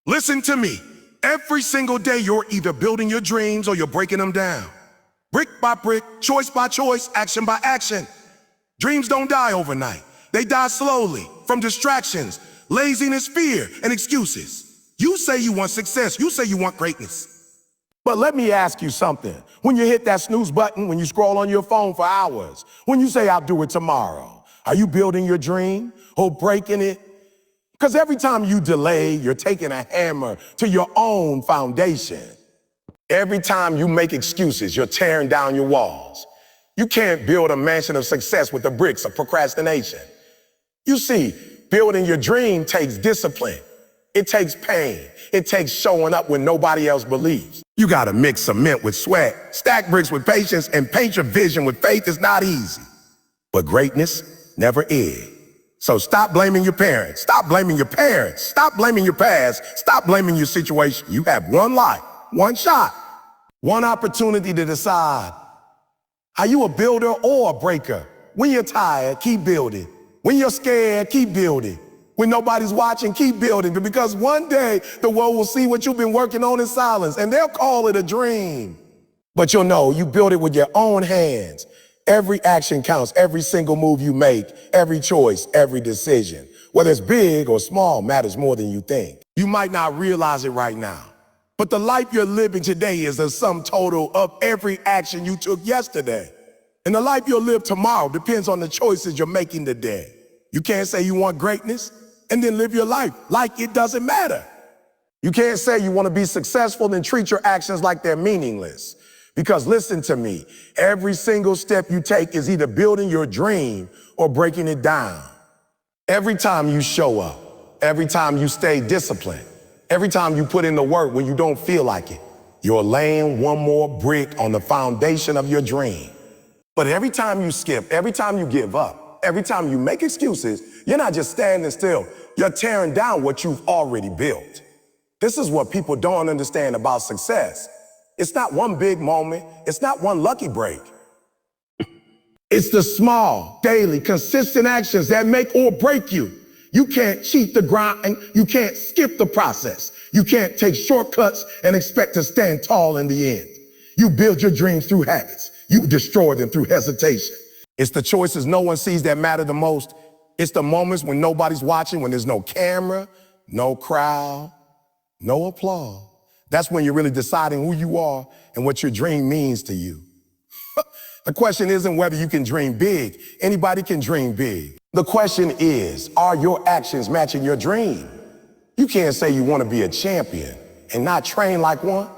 Listen to me. Every single day, you're either building your dreams or you're breaking them down. Brick by brick, choice by choice, action by action. Dreams don't die overnight. They die slowly from distractions, laziness, fear, and excuses. You say you want success. You say you want greatness. But let me ask you something. When you hit that snooze button, when you scroll on your phone for hours, when you say, I'll do it tomorrow, are you building your dream or breaking it? Because every time you delay, you're taking a hammer to your own foundation. Every time you make excuses, you're tearing down your walls. You can't build a mansion of success with the bricks of procrastination. You see, building your dream takes discipline. It takes pain. It takes showing up when nobody else believes. You gotta mix cement with sweat, stack bricks with patience, and paint your vision with faith. Is not easy. But greatness never is. So stop blaming your parents. Stop blaming your parents. Stop blaming your past. Stop blaming your situation. You have one life, one shot, one opportunity to decide. Are you a builder or a breaker? When you're tired, keep building. When you're scared, keep building. When nobody's watching, keep building. Because one day, the world will see what you've been working on in silence, and they'll call it a dream. But you'll know you built it with your own hands. Every action counts, every single move you make, every choice, every decision. Whether it's big or small matters more than you think. You might not realize it right now, but the life you're living today is the sum total of every action you took yesterday. And the life you'll live tomorrow depends on the choices you're making today. You can't say you want greatness and then live your life like it doesn't matter. You can't say you want to be successful and treat your actions like they're meaningless. Because listen to me, every single step you take is either building your dream or breaking it down. Every time you show up, every time you stay disciplined, every time you put in the work when you don't feel like it, you're laying one more brick on the foundation of your dream. But every time you skip, every time you give up, every time you make excuses, you're not just standing still, you're tearing down what you've already built. This is what people don't understand about success. It's not one big moment. It's not one lucky break. It's the small, daily, consistent actions that make or break you. You can't cheat the grind. You can't skip the process. You can't take shortcuts and expect to stand tall in the end. You build your dreams through habits. You destroy them through hesitation. It's the choices no one sees that matter the most. It's the moments when nobody's watching, when there's no camera, no crowd, no applause. That's when you're really deciding who you are and what your dream means to you. The question isn't whether you can dream big. Anybody can dream big. The question is, are your actions matching your dream? You can't say you want to be a champion and not train like one.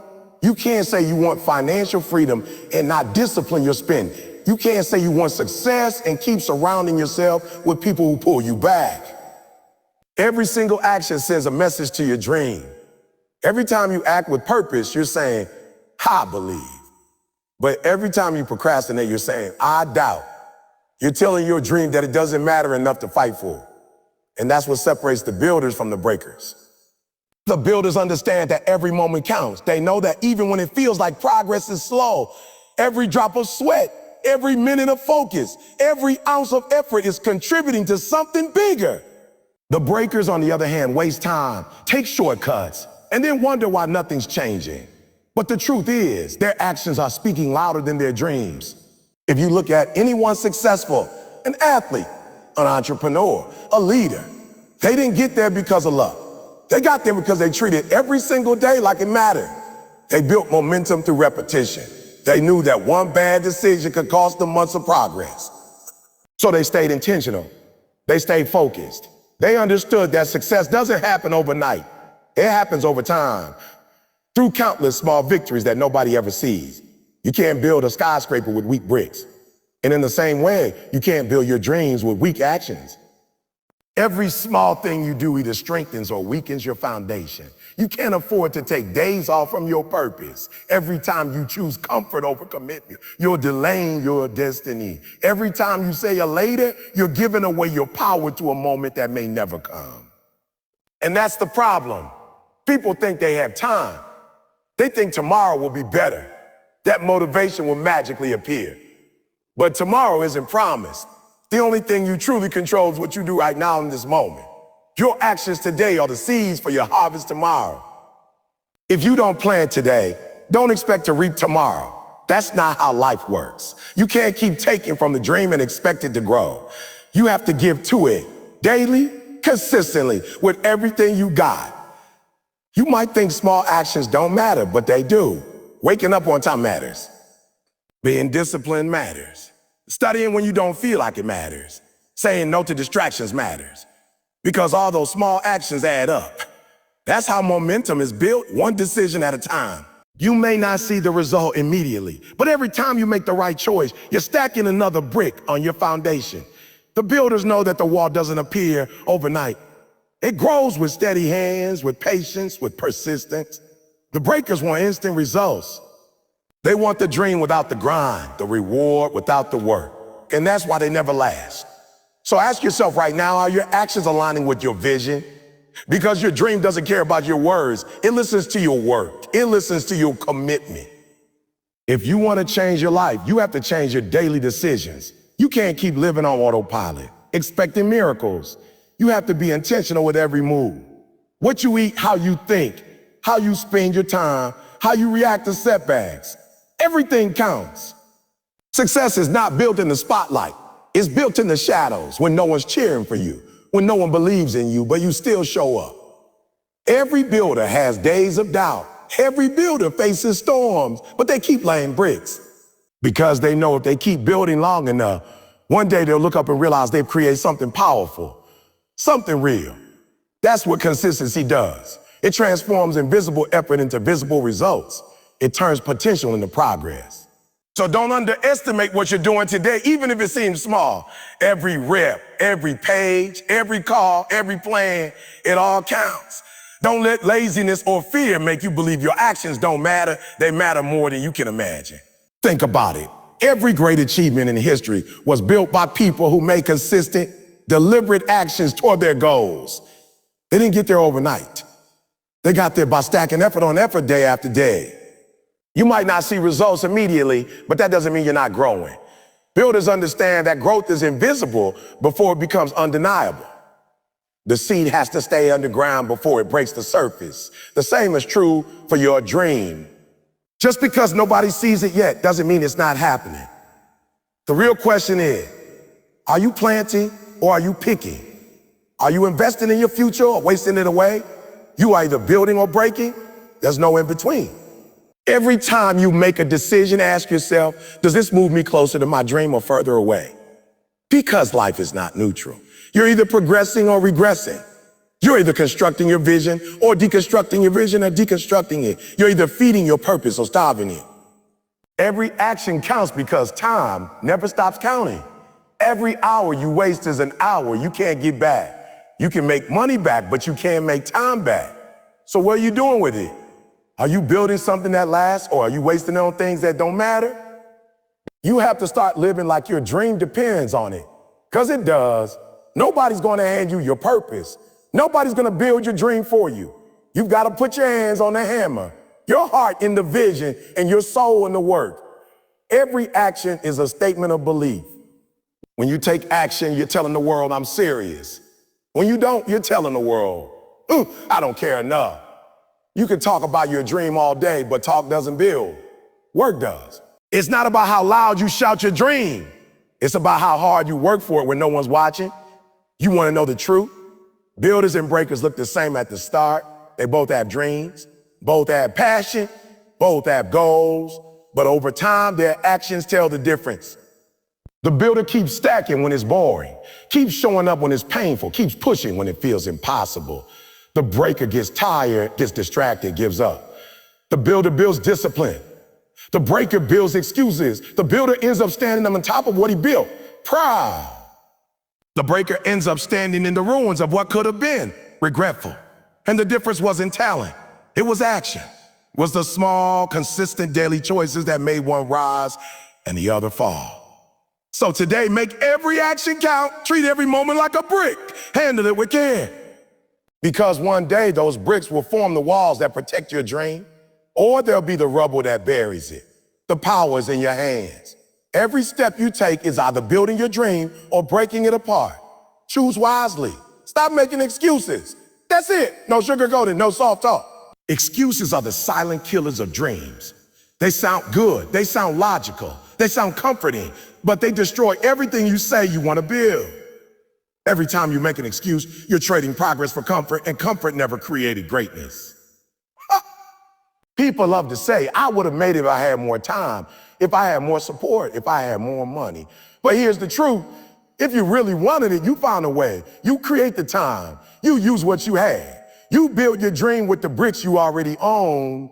You can't say you want financial freedom and not discipline your spending. You can't say you want success and keep surrounding yourself with people who pull you back. Every single action sends a message to your dream. Every time you act with purpose, you're saying, I believe. But every time you procrastinate, you're saying, I doubt. You're telling your dream that it doesn't matter enough to fight for. And that's what separates the builders from the breakers. The builders understand that every moment counts. They know that even when it feels like progress is slow, every drop of sweat, every minute of focus, every ounce of effort is contributing to something bigger. The breakers, on the other hand, waste time, take shortcuts, and then wonder why nothing's changing. But the truth is, their actions are speaking louder than their dreams. If you look at anyone successful, an athlete, an entrepreneur, a leader, they didn't get there because of luck. They got there because they treated every single day like it mattered. They built momentum through repetition. They knew that one bad decision could cost them months of progress. So they stayed intentional. They stayed focused. They understood that success doesn't happen overnight. It happens over time, through countless small victories that nobody ever sees. You can't build a skyscraper with weak bricks. And in the same way, you can't build your dreams with weak actions. Every small thing you do either strengthens or weakens your foundation. You can't afford to take days off from your purpose. Every time you choose comfort over commitment, you're delaying your destiny. Every time you say a later, you're giving away your power to a moment that may never come. And that's the problem. People think they have time. They think tomorrow will be better. That motivation will magically appear. But tomorrow isn't promised. The only thing you truly control is what you do right now in this moment. Your actions today are the seeds for your harvest tomorrow. If you don't plant today, don't expect to reap tomorrow. That's not how life works. You can't keep taking from the dream and expect it to grow. You have to give to it daily, consistently, with everything you got. You might think small actions don't matter, but they do. Waking up on time matters. Being disciplined matters. Studying when you don't feel like it matters. Saying no to distractions matters. Because all those small actions add up. That's how momentum is built, one decision at a time. You may not see the result immediately, but every time you make the right choice, you're stacking another brick on your foundation. The builders know that the wall doesn't appear overnight. It grows with steady hands, with patience, with persistence. The breakers want instant results. They want the dream without the grind, the reward without the work. And that's why they never last. So ask yourself right now, are your actions aligning with your vision? Because your dream doesn't care about your words. It listens to your work. It listens to your commitment. If you want to change your life, you have to change your daily decisions. You can't keep living on autopilot, expecting miracles. You have to be intentional with every move. What you eat, how you think, how you spend your time, how you react to setbacks. Everything counts. Success is not built in the spotlight. It's built in the shadows when no one's cheering for you, when no one believes in you, but you still show up. Every builder has days of doubt. Every builder faces storms, but they keep laying bricks because they know if they keep building long enough, one day they'll look up and realize they've created something powerful, something real. That's what consistency does. It transforms invisible effort into visible results. It turns potential into progress. So don't underestimate what you're doing today, even if it seems small. Every rep, every page, every call, every plan, it all counts. Don't let laziness or fear make you believe your actions don't matter. They matter more than you can imagine. Think about it. Every great achievement in history was built by people who made consistent, deliberate actions toward their goals. They didn't get there overnight. They got there by stacking effort on effort day after day. You might not see results immediately, but that doesn't mean you're not growing. Builders understand that growth is invisible before it becomes undeniable. The seed has to stay underground before it breaks the surface. The same is true for your dream. Just because nobody sees it yet doesn't mean it's not happening. The real question is, are you planting or are you picking? Are you investing in your future or wasting it away? You are either building or breaking. There's no in between. Every time you make a decision, ask yourself, does this move me closer to my dream or further away? Because life is not neutral. You're either progressing or regressing. You're either constructing your vision or deconstructing your vision or deconstructing it. You're either feeding your purpose or starving it. Every action counts because time never stops counting. Every hour you waste is an hour you can't get back. You can make money back, but you can't make time back. So what are you doing with it? Are you building something that lasts, or are you wasting it on things that don't matter? You have to start living like your dream depends on it, because it does. Nobody's going to hand you your purpose. Nobody's going to build your dream for you. You've got to put your hands on the hammer, your heart in the vision, and your soul in the work. Every action is a statement of belief. When you take action, you're telling the world, I'm serious. When you don't, you're telling the world, I don't care enough. You can talk about your dream all day, but talk doesn't build. Work does. It's not about how loud you shout your dream. It's about how hard you work for it when no one's watching. You want to know the truth? Builders and breakers look the same at the start. They both have dreams, both have passion, both have goals, but over time, their actions tell the difference. The builder keeps stacking when it's boring, keeps showing up when it's painful, keeps pushing when it feels impossible. The breaker gets tired, gets distracted, gives up. The builder builds discipline. The breaker builds excuses. The builder ends up standing on top of what he built. Pride. The breaker ends up standing in the ruins of what could have been, regretful. And the difference wasn't talent. It was action. It was the small, consistent daily choices that made one rise and the other fall. So today, make every action count. Treat every moment like a brick. Handle it with care. Because one day, those bricks will form the walls that protect your dream, or they'll be the rubble that buries it. The power is in your hands. Every step you take is either building your dream or breaking it apart. Choose wisely. Stop making excuses. That's it. No sugarcoating, no soft talk. Excuses are the silent killers of dreams. They sound good, they sound logical, they sound comforting, but they destroy everything you say you want to build. Every time you make an excuse, you're trading progress for comfort, and comfort never created greatness. People love to say, I would have made it if I had more time, if I had more support, if I had more money. But here's the truth. If you really wanted it, you found a way. You create the time. You use what you had. You build your dream with the bricks you already own.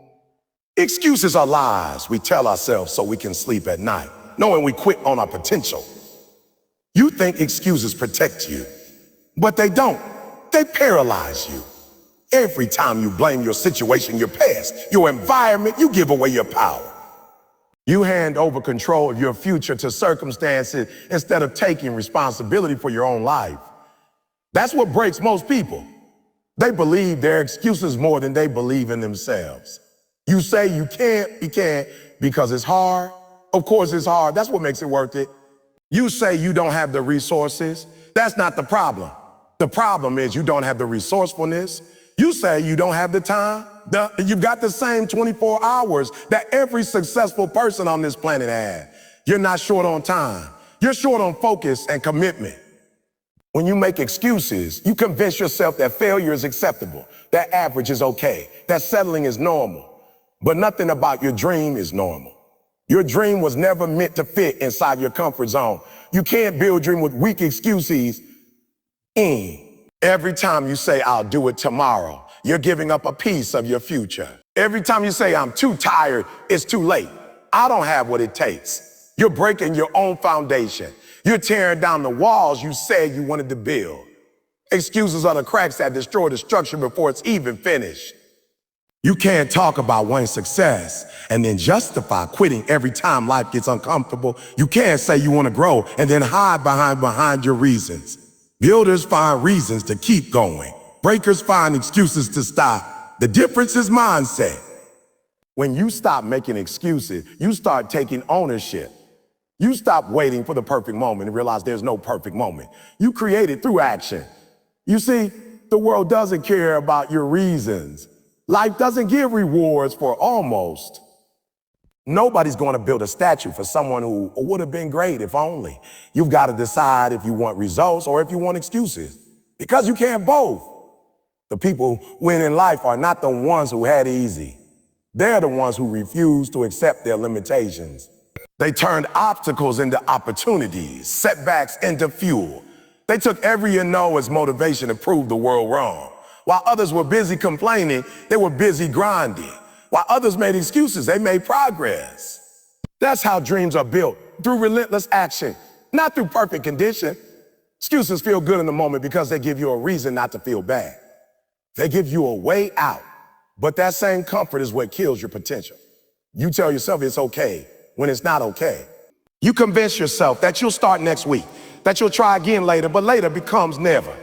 Excuses are lies we tell ourselves so we can sleep at night, knowing we quit on our potential. You think excuses protect you, but they don't. They paralyze you. Every time you blame your situation, your past, your environment, you give away your power. You hand over control of your future to circumstances instead of taking responsibility for your own life. That's what breaks most people. They believe their excuses more than they believe in themselves. You say you can't because it's hard. Of course it's hard. That's what makes it worth it. You say you don't have the resources. That's not the problem. The problem is you don't have the resourcefulness. You say you don't have the time. You've got the same 24 hours that every successful person on this planet had. You're not short on time. You're short on focus and commitment. When you make excuses, you convince yourself that failure is acceptable, that average is okay, that settling is normal. But nothing about your dream is normal. Your dream was never meant to fit inside your comfort zone. You can't build a dream with weak excuses. Every time you say, I'll do it tomorrow, you're giving up a piece of your future. Every time you say, I'm too tired, it's too late. I don't have what it takes. You're breaking your own foundation. You're tearing down the walls you said you wanted to build. Excuses are the cracks that destroy the structure before it's even finished. You can't talk about one's success and then justify quitting every time life gets uncomfortable. You can't say you want to grow and then hide behind your reasons. Builders find reasons to keep going. Breakers find excuses to stop. The difference is mindset. When you stop making excuses, you start taking ownership. You stop waiting for the perfect moment and realize there's no perfect moment. You create it through action. You see, the world doesn't care about your reasons. Life doesn't give rewards for almost. Nobody's going to build a statue for someone who would have been great if only. You've got to decide if you want results or if you want excuses, because you can't both. The people who win in life are not the ones who had it easy. They're the ones who refuse to accept their limitations. They turned obstacles into opportunities, setbacks into fuel. They took every no as motivation to prove the world wrong. While others were busy complaining, they were busy grinding. While others made excuses, they made progress. That's how dreams are built, through relentless action, not through perfect condition. Excuses feel good in the moment because they give you a reason not to feel bad. They give you a way out, but that same comfort is what kills your potential. You tell yourself it's okay when it's not okay. You convince yourself that you'll start next week, that you'll try again later, but later becomes never.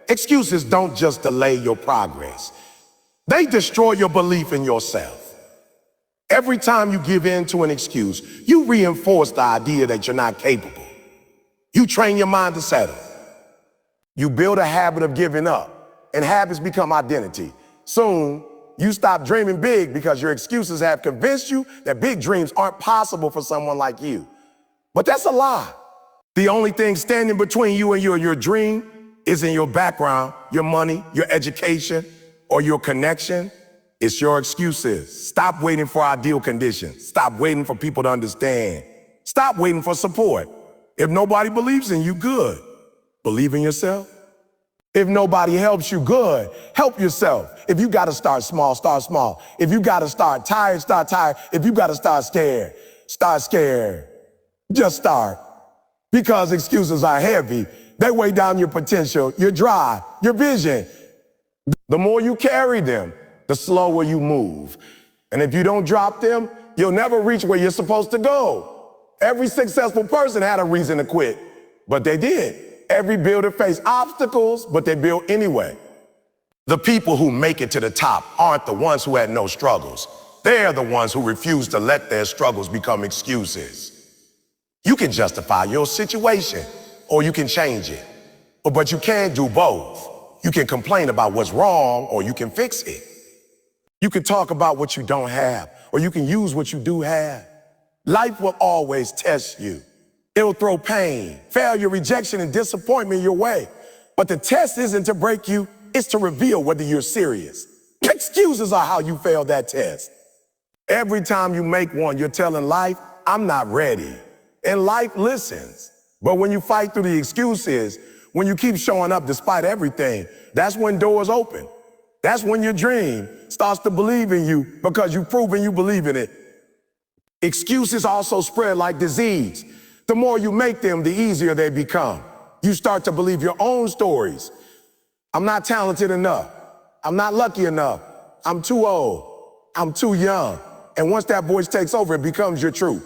Excuses don't just delay your progress. They destroy your belief in yourself. Every time you give in to an excuse, you reinforce the idea that you're not capable. You train your mind to settle. You build a habit of giving up, and habits become identity. Soon, you stop dreaming big because your excuses have convinced you that big dreams aren't possible for someone like you. But that's a lie. The only thing standing between you and your dream is in your background, your money, your education, or your connection. It's your excuses. Stop waiting for ideal conditions. Stop waiting for people to understand. Stop waiting for support. If nobody believes in you, good. Believe in yourself. If nobody helps you, good. Help yourself. If you got to start small, start small. If you got to start tired, start tired. If you got to start scared, start scared. Just start. Because excuses are heavy. They weigh down your potential, your drive, your vision. The more you carry them, the slower you move. And if you don't drop them, you'll never reach where you're supposed to go. Every successful person had a reason to quit, but they did. Every builder faced obstacles, but they built anyway. The people who make it to the top aren't the ones who had no struggles. They're the ones who refuse to let their struggles become excuses. You can justify your situation, or you can change it, but you can't do both. You can complain about what's wrong, or you can fix it. You can talk about what you don't have, or you can use what you do have. Life will always test you. It'll throw pain, failure, rejection, and disappointment your way. But the test isn't to break you, it's to reveal whether you're serious. Excuses are how you fail that test. Every time you make one, you're telling life, I'm not ready. And life listens. But when you fight through the excuses, when you keep showing up despite everything, that's when doors open. That's when your dream starts to believe in you because you've proven you believe in it. Excuses also spread like disease. The more you make them, the easier they become. You start to believe your own stories. I'm not talented enough. I'm not lucky enough. I'm too old. I'm too young. And once that voice takes over, it becomes your truth.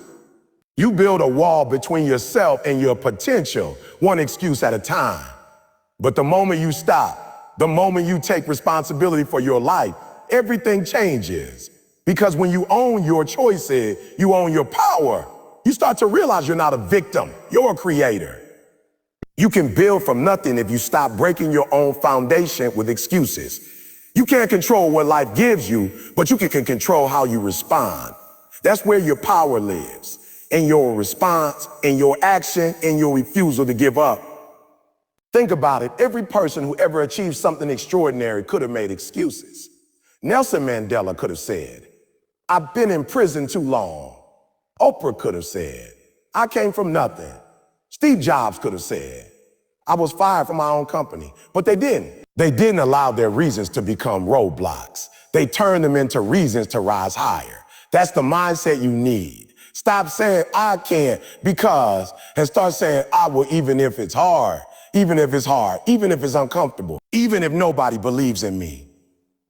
You build a wall between yourself and your potential, one excuse at a time. But the moment you stop, the moment you take responsibility for your life, everything changes. Because when you own your choices, you own your power. You start to realize you're not a victim, you're a creator. You can build from nothing if you stop breaking your own foundation with excuses. You can't control what life gives you, but you can control how you respond. That's where your power lives, in your response, in your action, in your refusal to give up. Think about it. Every person who ever achieved something extraordinary could have made excuses. Nelson Mandela could have said, I've been in prison too long. Oprah could have said, I came from nothing. Steve Jobs could have said, I was fired from my own company. But they didn't. They didn't allow their reasons to become roadblocks. They turned them into reasons to rise higher. That's the mindset you need. Stop saying, I can't because, and start saying, I will, even if it's hard, even if it's hard, even if it's uncomfortable, even if nobody believes in me.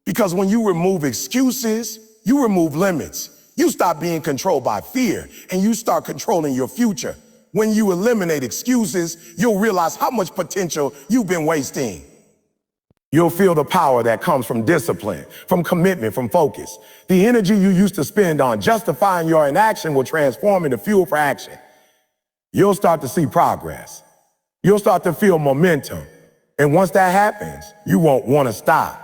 Because when you remove excuses, you remove limits. You stop being controlled by fear and you start controlling your future. When you eliminate excuses, you'll realize how much potential you've been wasting. You'll feel the power that comes from discipline, from commitment, from focus. The energy you used to spend on justifying your inaction will transform into fuel for action. You'll start to see progress. You'll start to feel momentum. And once that happens, you won't want to stop.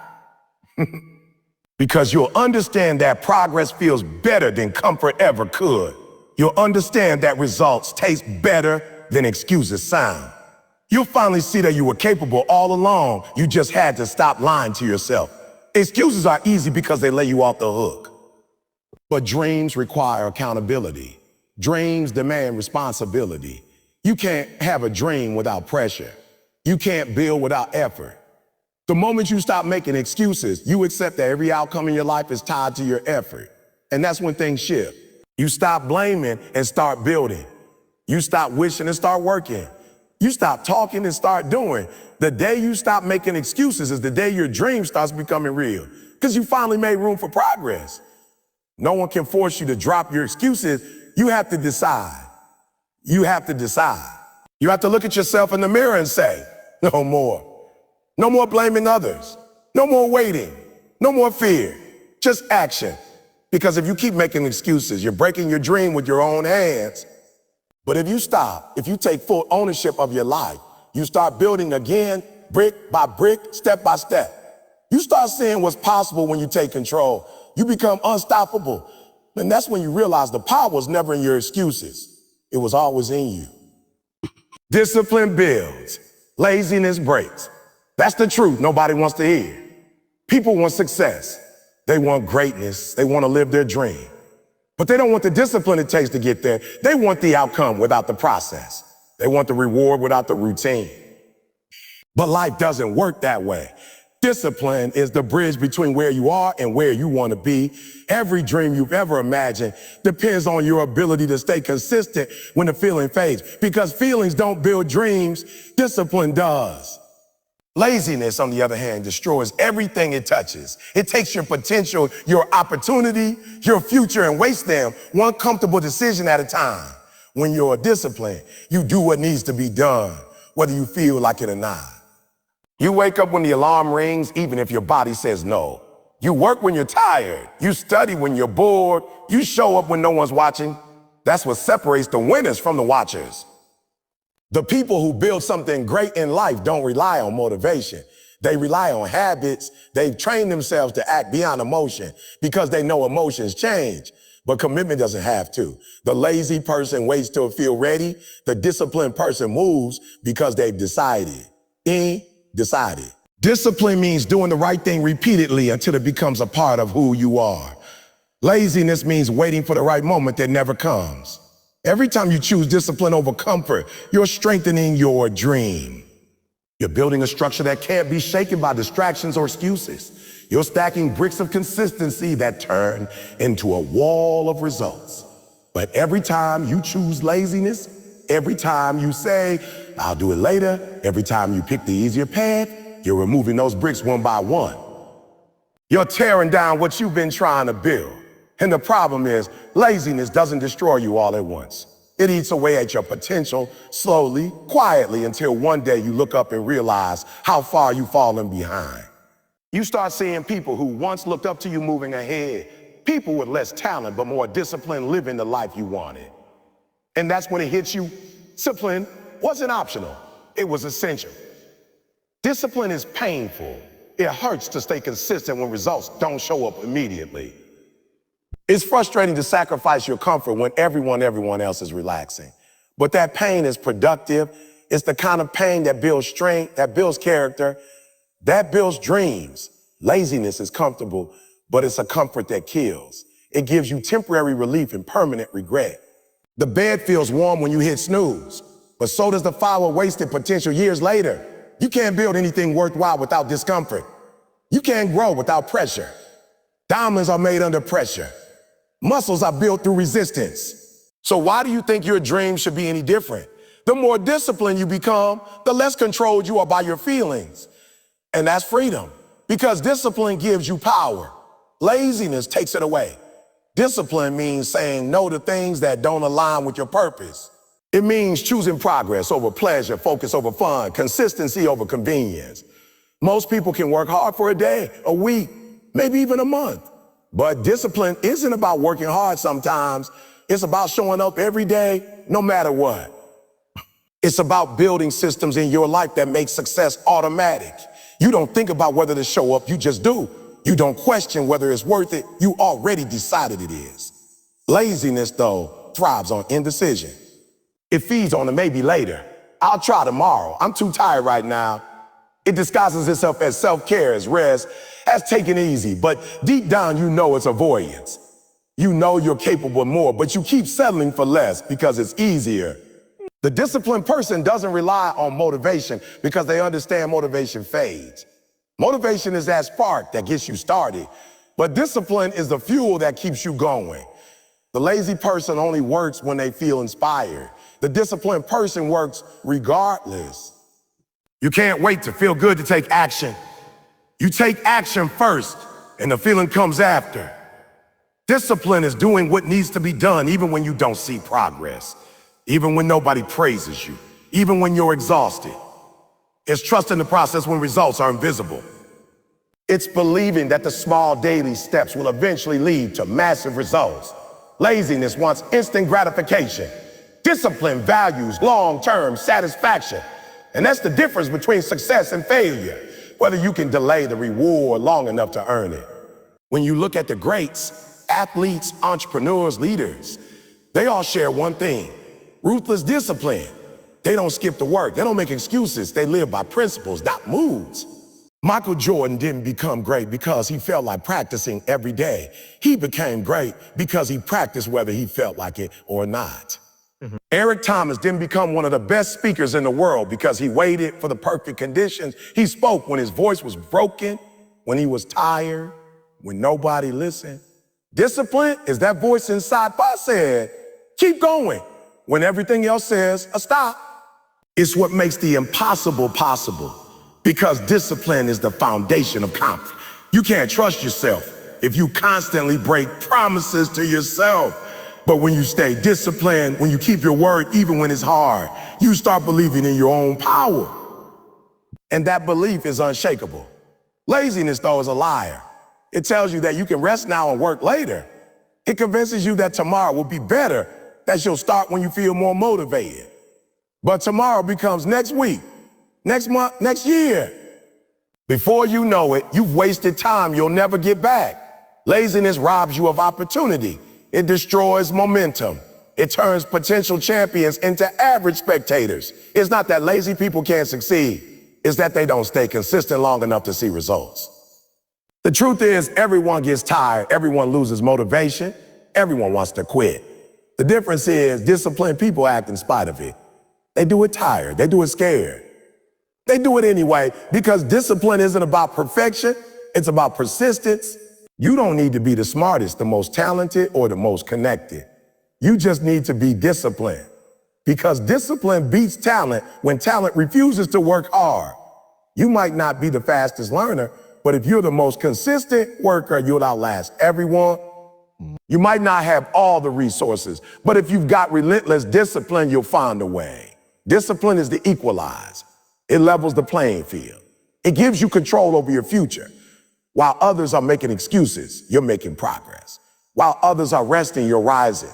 Because you'll understand that progress feels better than comfort ever could. You'll understand that results taste better than excuses sound. You'll finally see that you were capable all along. You just had to stop lying to yourself. Excuses are easy because they lay you off the hook. But dreams require accountability. Dreams demand responsibility. You can't have a dream without pressure. You can't build without effort. The moment you stop making excuses, you accept that every outcome in your life is tied to your effort. And that's when things shift. You stop blaming and start building. You stop wishing and start working. You stop talking and start doing. The day you stop making excuses is the day your dream starts becoming real. Because you finally made room for progress. No one can force you to drop your excuses. You have to decide. You have to decide. You have to look at yourself in the mirror and say, no more. No more blaming others. No more waiting. No more fear. Just action. Because if you keep making excuses, you're breaking your dream with your own hands. But if you stop, if you take full ownership of your life, you start building again, brick by brick, step by step. You start seeing what's possible when you take control. You become unstoppable. And that's when you realize the power was never in your excuses. It was always in you. Discipline builds. Laziness breaks. That's the truth nobody wants to hear. People want success. They want greatness. They want to live their dream. But they don't want the discipline it takes to get there. They want the outcome without the process. They want the reward without the routine. But life doesn't work that way. Discipline is the bridge between where you are and where you want to be. Every dream you've ever imagined depends on your ability to stay consistent when the feeling fades. Because feelings don't build dreams, discipline does. Laziness, on the other hand, destroys everything it touches. It takes your potential, your opportunity, your future, and wastes them one comfortable decision at a time. When you're disciplined, you do what needs to be done, whether you feel like it or not. You wake up when the alarm rings, even if your body says no. You work when you're tired. You study when you're bored. You show up when no one's watching. That's what separates the winners from the watchers. The people who build something great in life don't rely on motivation. They rely on habits. They've trained themselves to act beyond emotion because they know emotions change. But commitment doesn't have to. The lazy person waits till it feel ready. The disciplined person moves because they've decided. Decided. Discipline means doing the right thing repeatedly until it becomes a part of who you are. Laziness means waiting for the right moment that never comes. Every time you choose discipline over comfort, you're strengthening your dream. You're building a structure that can't be shaken by distractions or excuses. You're stacking bricks of consistency that turn into a wall of results. But every time you choose laziness, every time you say, I'll do it later, every time you pick the easier path, you're removing those bricks one by one. You're tearing down what you've been trying to build. And the problem is, laziness doesn't destroy you all at once. It eats away at your potential slowly, quietly, until one day you look up and realize how far you've fallen behind. You start seeing people who once looked up to you moving ahead, people with less talent but more discipline living the life you wanted. And that's when it hits you. Discipline wasn't optional, it was essential. Discipline is painful. It hurts to stay consistent when results don't show up immediately. It's frustrating to sacrifice your comfort when everyone else is relaxing. But that pain is productive. It's the kind of pain that builds strength, that builds character, that builds dreams. Laziness is comfortable, but it's a comfort that kills. It gives you temporary relief and permanent regret. The bed feels warm when you hit snooze, but so does the fire of wasted potential years later. You can't build anything worthwhile without discomfort. You can't grow without pressure. Diamonds are made under pressure. Muscles are built through resistance. So why do you think your dreams should be any different? The more disciplined you become, the less controlled you are by your feelings. And that's freedom, because discipline gives you power. Laziness takes it away. Discipline means saying no to things that don't align with your purpose. It means choosing progress over pleasure, focus over fun, consistency over convenience. Most people can work hard for a day, a week, maybe even a month. But discipline isn't about working hard sometimes. It's about showing up every day, no matter what. It's about building systems in your life that make success automatic. You don't think about whether to show up, you just do. You don't question whether it's worth it, you already decided it is. Laziness, though, thrives on indecision. It feeds on the maybe later. I'll try tomorrow. I'm too tired right now. It disguises itself as self-care, as rest, as taking it easy. But deep down, you know it's avoidance. You know you're capable of more, but you keep settling for less because it's easier. The disciplined person doesn't rely on motivation because they understand motivation fades. Motivation is that spark that gets you started, but discipline is the fuel that keeps you going. The lazy person only works when they feel inspired. The disciplined person works regardless. You can't wait to feel good to take action. You take action first, and the feeling comes after. Discipline is doing what needs to be done even when you don't see progress, even when nobody praises you, even when you're exhausted. It's trusting the process when results are invisible. It's believing that the small daily steps will eventually lead to massive results. Laziness wants instant gratification. Discipline values long-term satisfaction. And that's the difference between success and failure, whether you can delay the reward long enough to earn it. When you look at the greats, athletes, entrepreneurs, leaders, they all share one thing: ruthless discipline. They don't skip the work. They don't make excuses. They live by principles, not moods. Michael Jordan didn't become great because he felt like practicing every day. He became great because he practiced whether he felt like it or not. Eric Thomas didn't become one of the best speakers in the world because he waited for the perfect conditions. He spoke when his voice was broken, when he was tired, when nobody listened. Discipline is that voice inside that said, keep going, when everything else says a stop. It's what makes the impossible possible, because discipline is the foundation of confidence. You can't trust yourself if you constantly break promises to yourself. But when you stay disciplined, when you keep your word even when it's hard, you start believing in your own power. And that belief is unshakable. Laziness, though, is a liar. It tells you that you can rest now and work later. It convinces you that tomorrow will be better, that you'll start when you feel more motivated. But tomorrow becomes next week, next month, next year. Before you know it, you've wasted time you'll never get back. Laziness robs you of opportunity. It destroys momentum. It turns potential champions into average spectators. It's not that lazy people can't succeed. It's that they don't stay consistent long enough to see results. The truth is, everyone gets tired. Everyone loses motivation. Everyone wants to quit. The difference is disciplined people act in spite of it. They do it tired. They do it scared. They do it anyway because discipline isn't about perfection. It's about persistence. You don't need to be the smartest, the most talented, or the most connected. You just need to be disciplined because discipline beats talent when talent refuses to work hard. You might not be the fastest learner, but if you're the most consistent worker, you'll outlast everyone. You might not have all the resources, but if you've got relentless discipline, you'll find a way. Discipline is the equalizer. It levels the playing field. It gives you control over your future. While others are making excuses, you're making progress. While others are resting, you're rising.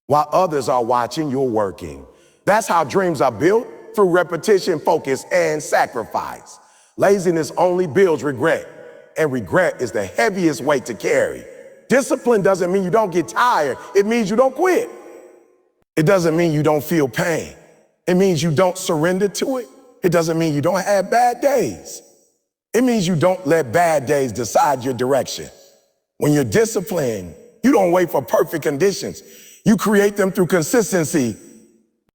While others are watching, you're working. That's how dreams are built, through repetition, focus, and sacrifice. Laziness only builds regret, and regret is the heaviest weight to carry. Discipline doesn't mean you don't get tired. It means you don't quit. It doesn't mean you don't feel pain. It means you don't surrender to it. It doesn't mean you don't have bad days. It means you don't let bad days decide your direction. When you're disciplined, you don't wait for perfect conditions. You create them through consistency.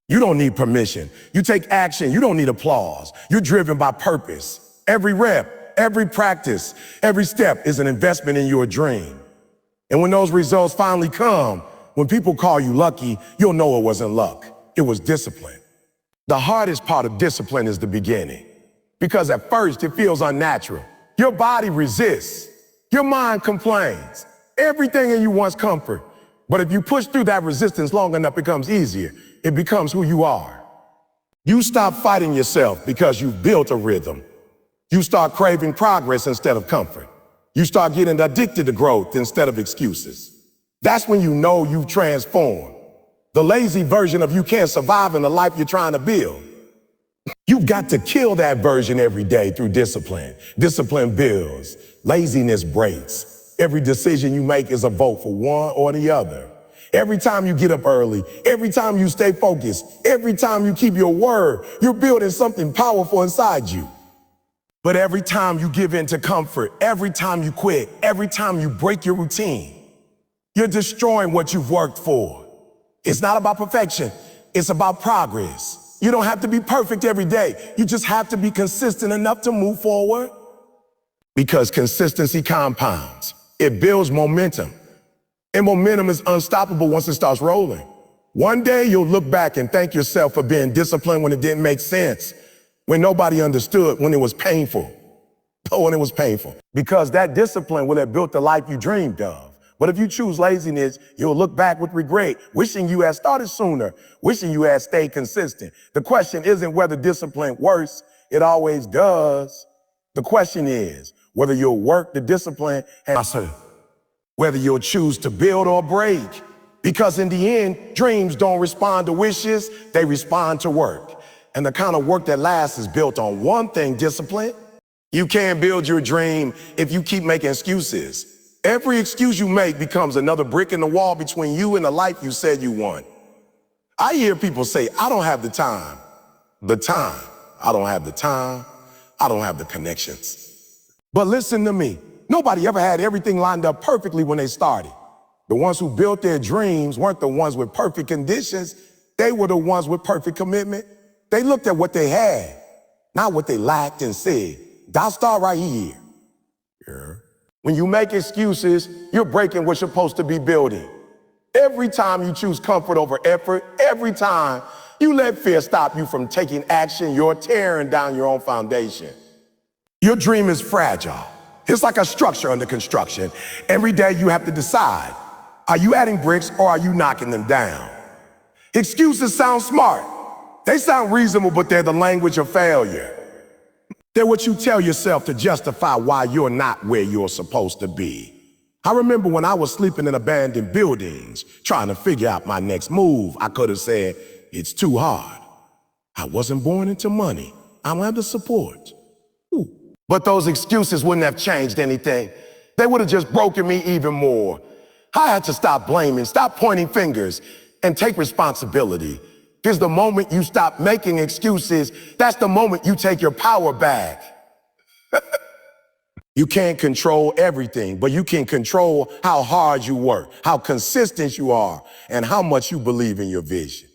You don't need permission. You take action. You don't need applause. You're driven by purpose. Every rep, every practice, every step is an investment in your dream. And when those results finally come, when people call you lucky, you'll know it wasn't luck. It was discipline. The hardest part of discipline is the beginning, because at first it feels unnatural. Your body resists. Your mind complains. Everything in you wants comfort. But if you push through that resistance long enough, it becomes easier. It becomes who you are. You stop fighting yourself because you've built a rhythm. You start craving progress instead of comfort. You start getting addicted to growth instead of excuses. That's when you know you've transformed. The lazy version of you can't survive in the life you're trying to build. You've got to kill that version every day through discipline. Discipline builds. Laziness breaks. Every decision you make is a vote for one or the other. Every time you get up early, every time you stay focused, every time you keep your word, you're building something powerful inside you. But every time you give in to comfort, every time you quit, every time you break your routine, you're destroying what you've worked for. It's not about perfection. It's about progress. You don't have to be perfect every day. You just have to be consistent enough to move forward. Because consistency compounds. It builds momentum. And momentum is unstoppable once it starts rolling. One day you'll look back and thank yourself for being disciplined when it didn't make sense, when nobody understood, when it was painful. Oh, when it was painful. Because that discipline will have built the life you dreamed of. But if you choose laziness, you'll look back with regret, wishing you had started sooner, wishing you had stayed consistent. The question isn't whether discipline works. It always does. The question is whether you'll work the discipline and whether you'll choose to build or break. Because in the end, dreams don't respond to wishes, they respond to work. And the kind of work that lasts is built on one thing, discipline. You can't build your dream if you keep making excuses. Every excuse you make becomes another brick in the wall between you and the life you said you want. I hear people say, I don't have the time. I don't have the time. I don't have the connections. But listen to me. Nobody ever had everything lined up perfectly when they started. The ones who built their dreams weren't the ones with perfect conditions. They were the ones with perfect commitment. They looked at what they had, not what they lacked, and said, I'll start right here. Yeah. When you make excuses, you're breaking what you're supposed to be building. Every time you choose comfort over effort, every time you let fear stop you from taking action, you're tearing down your own foundation. Your dream is fragile. It's like a structure under construction. Every day you have to decide, are you adding bricks or are you knocking them down? Excuses sound smart. They sound reasonable, but they're the language of failure. They're what you tell yourself to justify why you're not where you're supposed to be. I remember when I was sleeping in abandoned buildings, trying to figure out my next move. I could have said, it's too hard. I wasn't born into money. I don't have the support. Ooh. But those excuses wouldn't have changed anything. They would have just broken me even more. I had to stop blaming, stop pointing fingers, and take responsibility. Because the moment you stop making excuses, that's the moment you take your power back. You can't control everything, but you can control how hard you work, how consistent you are, and how much you believe in your vision.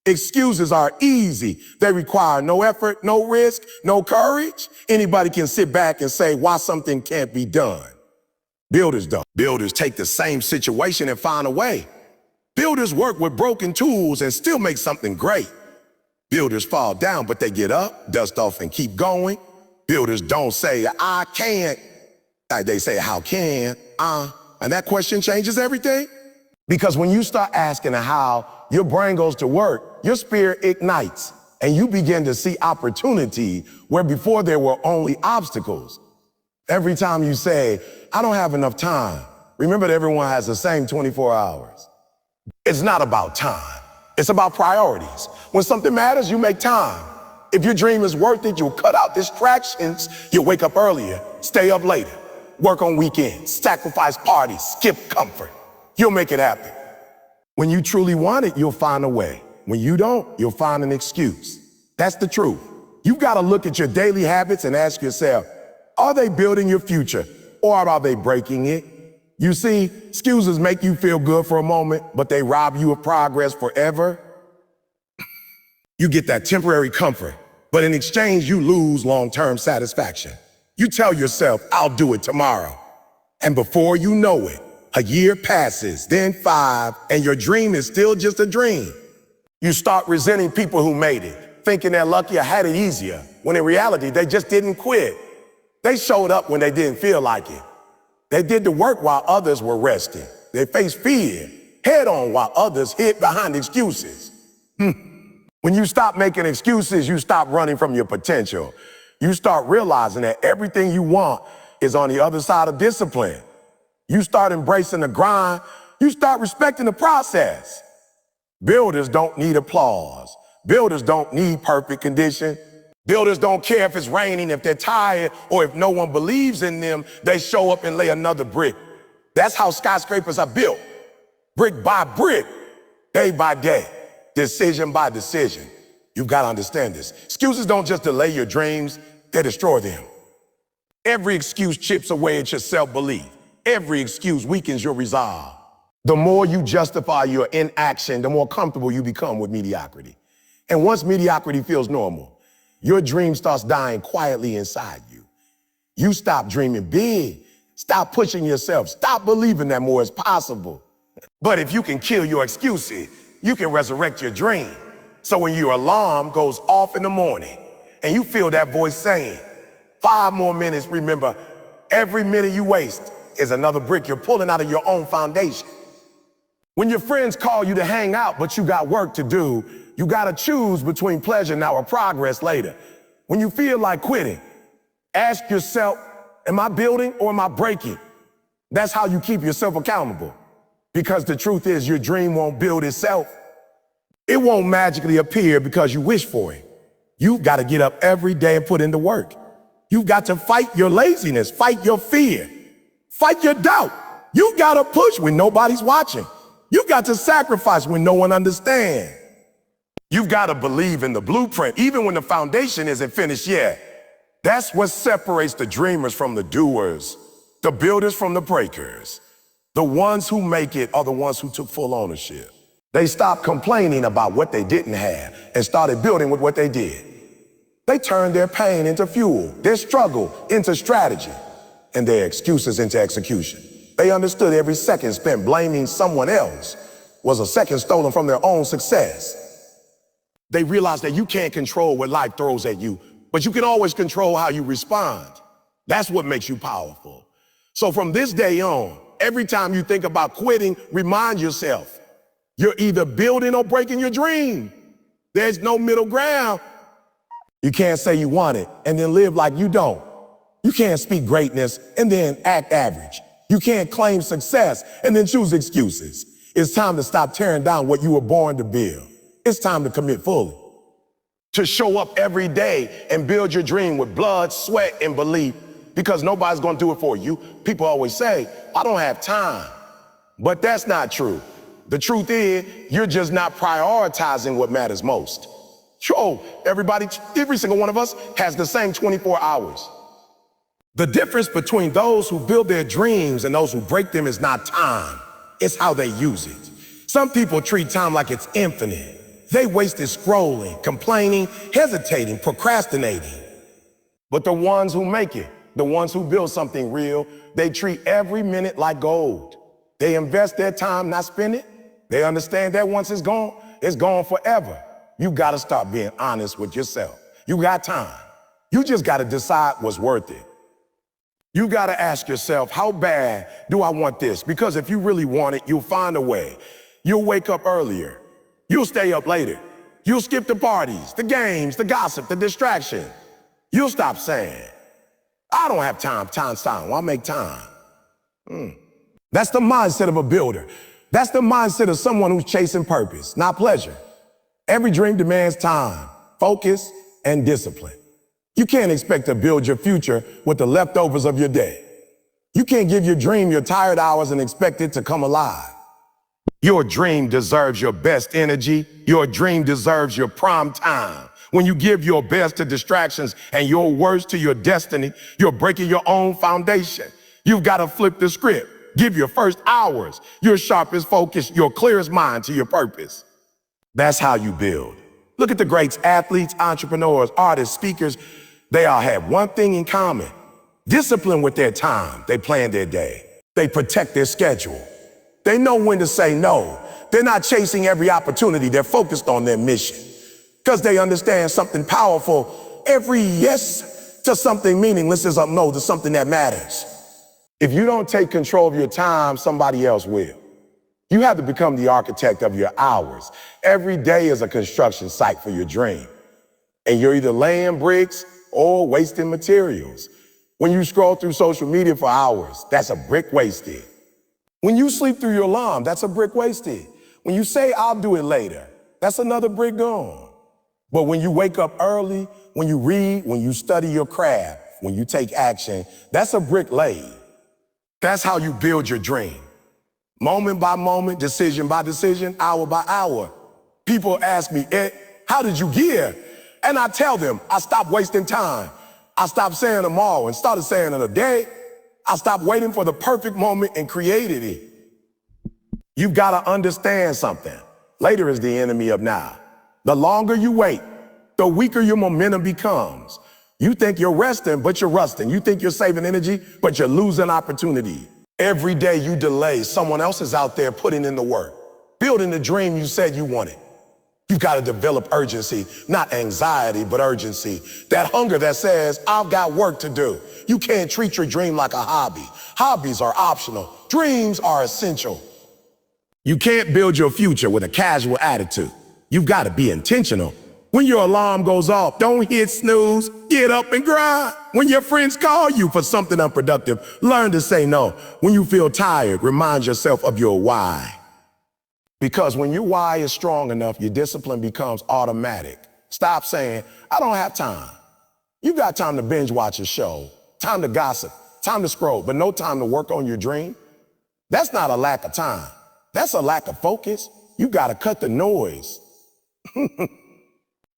Excuses are easy. They require no effort, no risk, no courage. Anybody can sit back and say why something can't be done. Builders don't. Builders take the same situation and find a way. Builders work with broken tools and still make something great. Builders fall down, but they get up, dust off, and keep going. Builders don't say, I can't. They say, how can? And that question changes everything. Because when you start asking how, your brain goes to work, your spirit ignites, and you begin to see opportunity where before there were only obstacles. Every time you say, I don't have enough time, remember that everyone has the same 24 hours. It's not about time. It's about priorities. When something matters, you make time. If your dream is worth it, you'll cut out distractions. You'll wake up earlier, stay up later, work on weekends, sacrifice parties, skip comfort. You'll make it happen. When you truly want it, you'll find a way. When you don't, you'll find an excuse. That's the truth. You've got to look at your daily habits and ask yourself, are they building your future or are they breaking it? You see, excuses make you feel good for a moment, but they rob you of progress forever. You get that temporary comfort, but in exchange, you lose long-term satisfaction. You tell yourself, I'll do it tomorrow. And before you know it, a year passes, then 5, and your dream is still just a dream. You start resenting people who made it, thinking they're lucky or had it easier, when in reality, they just didn't quit. They showed up when they didn't feel like it. They did the work while others were resting. They faced fear head on while others hid behind excuses. When you stop making excuses, you stop running from your potential. You start realizing that everything you want is on the other side of discipline. You start embracing the grind. You start respecting the process. Builders don't need applause. Builders don't need perfect condition. Builders don't care if it's raining, if they're tired, or if no one believes in them, they show up and lay another brick. That's how skyscrapers are built. Brick by brick, day by day, decision by decision. You've got to understand this. Excuses don't just delay your dreams, they destroy them. Every excuse chips away at your self-belief. Every excuse weakens your resolve. The more you justify your inaction, the more comfortable you become with mediocrity. And once mediocrity feels normal, your dream starts dying quietly inside you. You stop dreaming big. Stop pushing yourself. Stop believing that more is possible. But if you can kill your excuses, you can resurrect your dream. So when your alarm goes off in the morning and you feel that voice saying, 5 more minutes, remember, every minute you waste is another brick you're pulling out of your own foundation. When your friends call you to hang out, but you got work to do, you gotta choose between pleasure now or progress later. When you feel like quitting, ask yourself, am I building or am I breaking? That's how you keep yourself accountable. Because the truth is your dream won't build itself. It won't magically appear because you wish for it. You've got to get up every day and put in the work. You've got to fight your laziness, fight your fear, fight your doubt. You've got to push when nobody's watching. You've got to sacrifice when no one understands. You've got to believe in the blueprint, even when the foundation isn't finished yet. That's what separates the dreamers from the doers, the builders from the breakers. The ones who make it are the ones who took full ownership. They stopped complaining about what they didn't have and started building with what they did. They turned their pain into fuel, their struggle into strategy, and their excuses into execution. They understood every second spent blaming someone else was a second stolen from their own success. They realized that you can't control what life throws at you, but you can always control how you respond. That's what makes you powerful. So from this day on, every time you think about quitting, remind yourself, you're either building or breaking your dream. There's no middle ground. You can't say you want it and then live like you don't. You can't speak greatness and then act average. You can't claim success and then choose excuses. It's time to stop tearing down what you were born to build. It's time to commit fully. To show up every day and build your dream with blood, sweat, and belief because nobody's gonna do it for you. People always say, I don't have time. But that's not true. The truth is, you're just not prioritizing what matters most. Sure, every single one of us has the same 24 hours. The difference between those who build their dreams and those who break them is not time, it's how they use it. Some people treat time like it's infinite. They waste it scrolling, complaining, hesitating, procrastinating. But the ones who make it, the ones who build something real, they treat every minute like gold. They invest their time, not spend it. They understand that once it's gone forever. You gotta start being honest with yourself. You got time. You just gotta decide what's worth it. You gotta ask yourself, how bad do I want this? Because if you really want it, you'll find a way. You'll wake up earlier. You'll stay up later. You'll skip the parties, the games, the gossip, the distraction. You'll stop saying, I don't have time, time's time, I'll make time. That's the mindset of a builder. That's the mindset of someone who's chasing purpose, not pleasure. Every dream demands time, focus, and discipline. You can't expect to build your future with the leftovers of your day. You can't give your dream your tired hours and expect it to come alive. Your dream deserves your best energy. Your dream deserves your prime time. When you give your best to distractions and your worst to your destiny, you're breaking your own foundation. You've got to flip the script. Give your first hours, your sharpest focus, your clearest mind to your purpose. That's how you build. Look at the greats, athletes, entrepreneurs, artists, speakers. They all have one thing in common: discipline with their time. They plan their day. They protect their schedule. They know when to say no. They're not chasing every opportunity. They're focused on their mission because they understand something powerful. Every yes to something meaningless is a no to something that matters. If you don't take control of your time, somebody else will. You have to become the architect of your hours. Every day is a construction site for your dream. And you're either laying bricks or wasting materials. When you scroll through social media for hours, that's a brick wasted. When you sleep through your alarm, that's a brick wasted. When you say, I'll do it later, that's another brick gone. But when you wake up early, when you read, when you study your craft, when you take action, that's a brick laid. That's how you build your dream. Moment by moment, decision by decision, hour by hour. People ask me, Ed, how did you get? And I tell them, I stopped wasting time. I stopped saying tomorrow and started saying in a day. I stopped waiting for the perfect moment and created it. You've got to understand something. Later is the enemy of now. The longer you wait, the weaker your momentum becomes. You think you're resting, but you're rusting. You think you're saving energy, but you're losing opportunity. Every day you delay, someone else is out there putting in the work, building the dream you said you wanted. You've got to develop urgency, not anxiety, but urgency. That hunger that says, I've got work to do. You can't treat your dream like a hobby. Hobbies are optional. Dreams are essential. You can't build your future with a casual attitude. You've got to be intentional. When your alarm goes off, don't hit snooze, get up and grind. When your friends call you for something unproductive, learn to say no. When you feel tired, remind yourself of your why. Because when your why is strong enough, your discipline becomes automatic. Stop saying, I don't have time. You got time to binge watch a show, time to gossip, time to scroll, but no time to work on your dream. That's not a lack of time. That's a lack of focus. You got to cut the noise.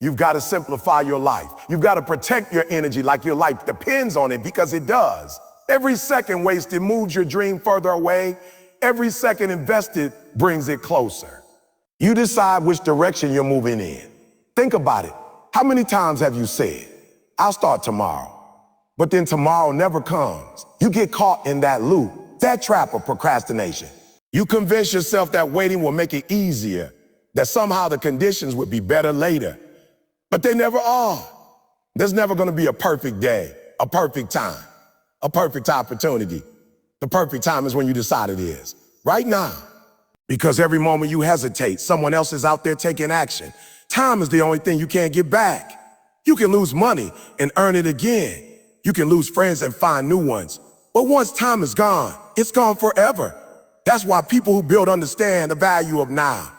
You've got to simplify your life. You've got to protect your energy like your life depends on it, because it does. Every second wasted moves your dream further away. Every second invested brings it closer. You decide which direction you're moving in. Think about it. How many times have you said, I'll start tomorrow, but then tomorrow never comes? You get caught in that loop, that trap of procrastination. You convince yourself that waiting will make it easier, that somehow the conditions would be better later. But they never are. There's never going to be a perfect day, a perfect time, a perfect opportunity. The perfect time is when you decide it is, right now. Because every moment you hesitate, someone else is out there taking action. Time is the only thing you can't get back. You can lose money and earn it again. You can lose friends and find new ones. But once time is gone, it's gone forever. That's why people who build understand the value of now.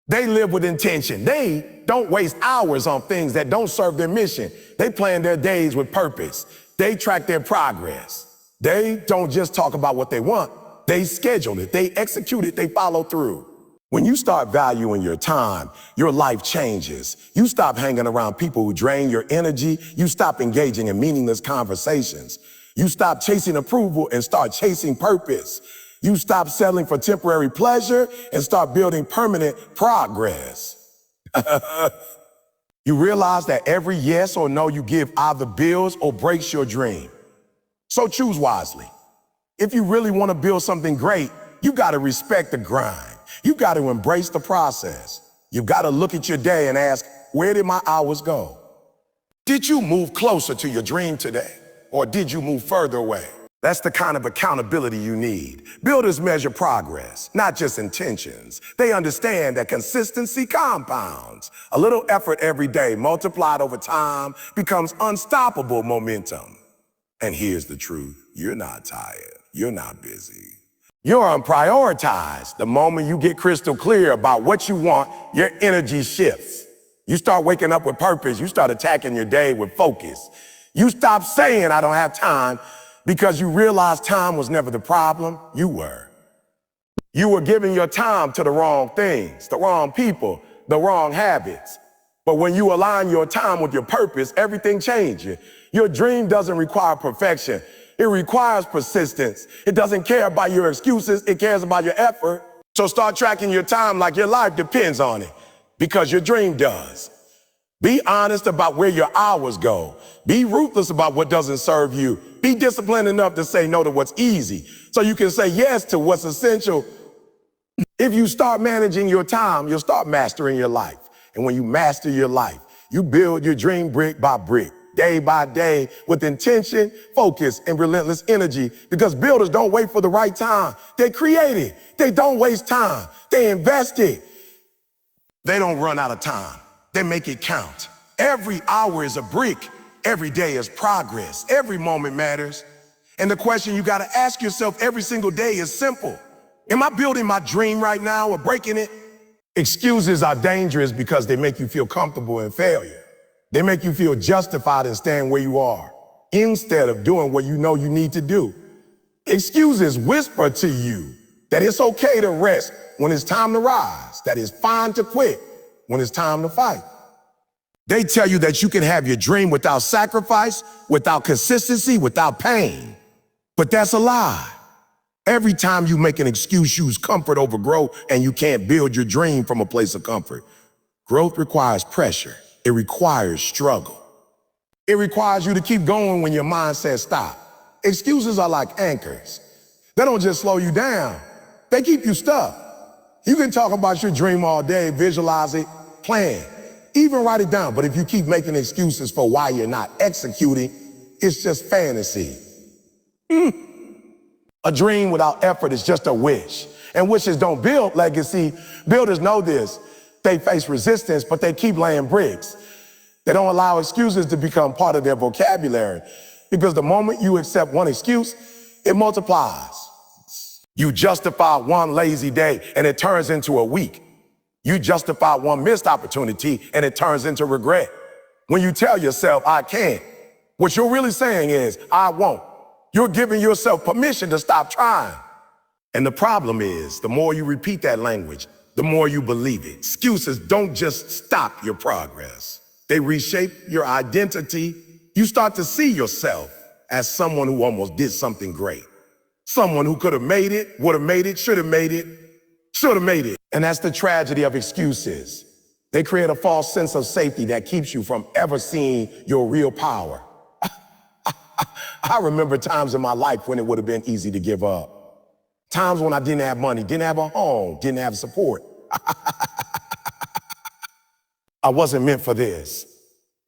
They live with intention. They don't waste hours on things that don't serve their mission. They plan their days with purpose. They track their progress. They don't just talk about what they want. They schedule it, they execute it, they follow through. When you start valuing your time, your life changes. You stop hanging around people who drain your energy. You stop engaging in meaningless conversations. You stop chasing approval and start chasing purpose. You stop settling for temporary pleasure and start building permanent progress. You realize that every yes or no you give either builds or breaks your dream. So choose wisely. If you really want to build something great, you got to respect the grind. You got to embrace the process. You got to look at your day and ask, where did my hours go? Did you move closer to your dream today? Or did you move further away? That's the kind of accountability you need. Builders measure progress, not just intentions. They understand that consistency compounds. A little effort every day multiplied over time becomes unstoppable momentum. And here's the truth. You're not tired. You're not busy. You're unprioritized. The moment you get crystal clear about what you want, your energy shifts. You start waking up with purpose. You start attacking your day with focus. You stop saying, I don't have time, because you realize time was never the problem. You were. You were giving your time to the wrong things, the wrong people, the wrong habits. But when you align your time with your purpose, everything changes. Your dream doesn't require perfection. It requires persistence. It doesn't care about your excuses. It cares about your effort. So start tracking your time like your life depends on it, because your dream does. Be honest about where your hours go. Be ruthless about what doesn't serve you. Be disciplined enough to say no to what's easy, so you can say yes to what's essential. If you start managing your time, you'll start mastering your life. And when you master your life, you build your dream brick by brick, day by day, with intention, focus, and relentless energy. Because builders don't wait for the right time. They create it. They don't waste time. They invest it. They don't run out of time. They make it count. Every hour is a brick. Every day is progress. Every moment matters. And the question you got to ask yourself every single day is simple. Am I building my dream right now or breaking it? Excuses are dangerous because they make you feel comfortable in failure. They make you feel justified in staying where you are, instead of doing what you know you need to do. Excuses whisper to you that it's okay to rest when it's time to rise, that it's fine to quit when it's time to fight. They tell you that you can have your dream without sacrifice, without consistency, without pain. But that's a lie. Every time you make an excuse, choose comfort over growth, and you can't build your dream from a place of comfort. Growth requires pressure. It requires struggle. It requires you to keep going when your mind says stop. Excuses are like anchors. They don't just slow you down. They keep you stuck. You can talk about your dream all day, visualize it, plan, even write it down. But if you keep making excuses for why you're not executing, it's just fantasy. A dream without effort is just a wish. And wishes don't build legacy. Builders know this. They face resistance, but they keep laying bricks. They don't allow excuses to become part of their vocabulary, because the moment you accept one excuse, it multiplies. You justify one lazy day and it turns into a week. You justify one missed opportunity and it turns into regret. When you tell yourself, I can't, what you're really saying is, I won't. You're giving yourself permission to stop trying. And the problem is, the more you repeat that language, the more you believe it. Excuses don't just stop your progress. They reshape your identity. You start to see yourself as someone who almost did something great. Someone who could have made it, would have made it, should have made it, should have made it. And that's the tragedy of excuses. They create a false sense of safety that keeps you from ever seeing your real power. I remember times in my life when it would have been easy to give up. Times when I didn't have money, didn't have a home, didn't have support. I wasn't meant for this.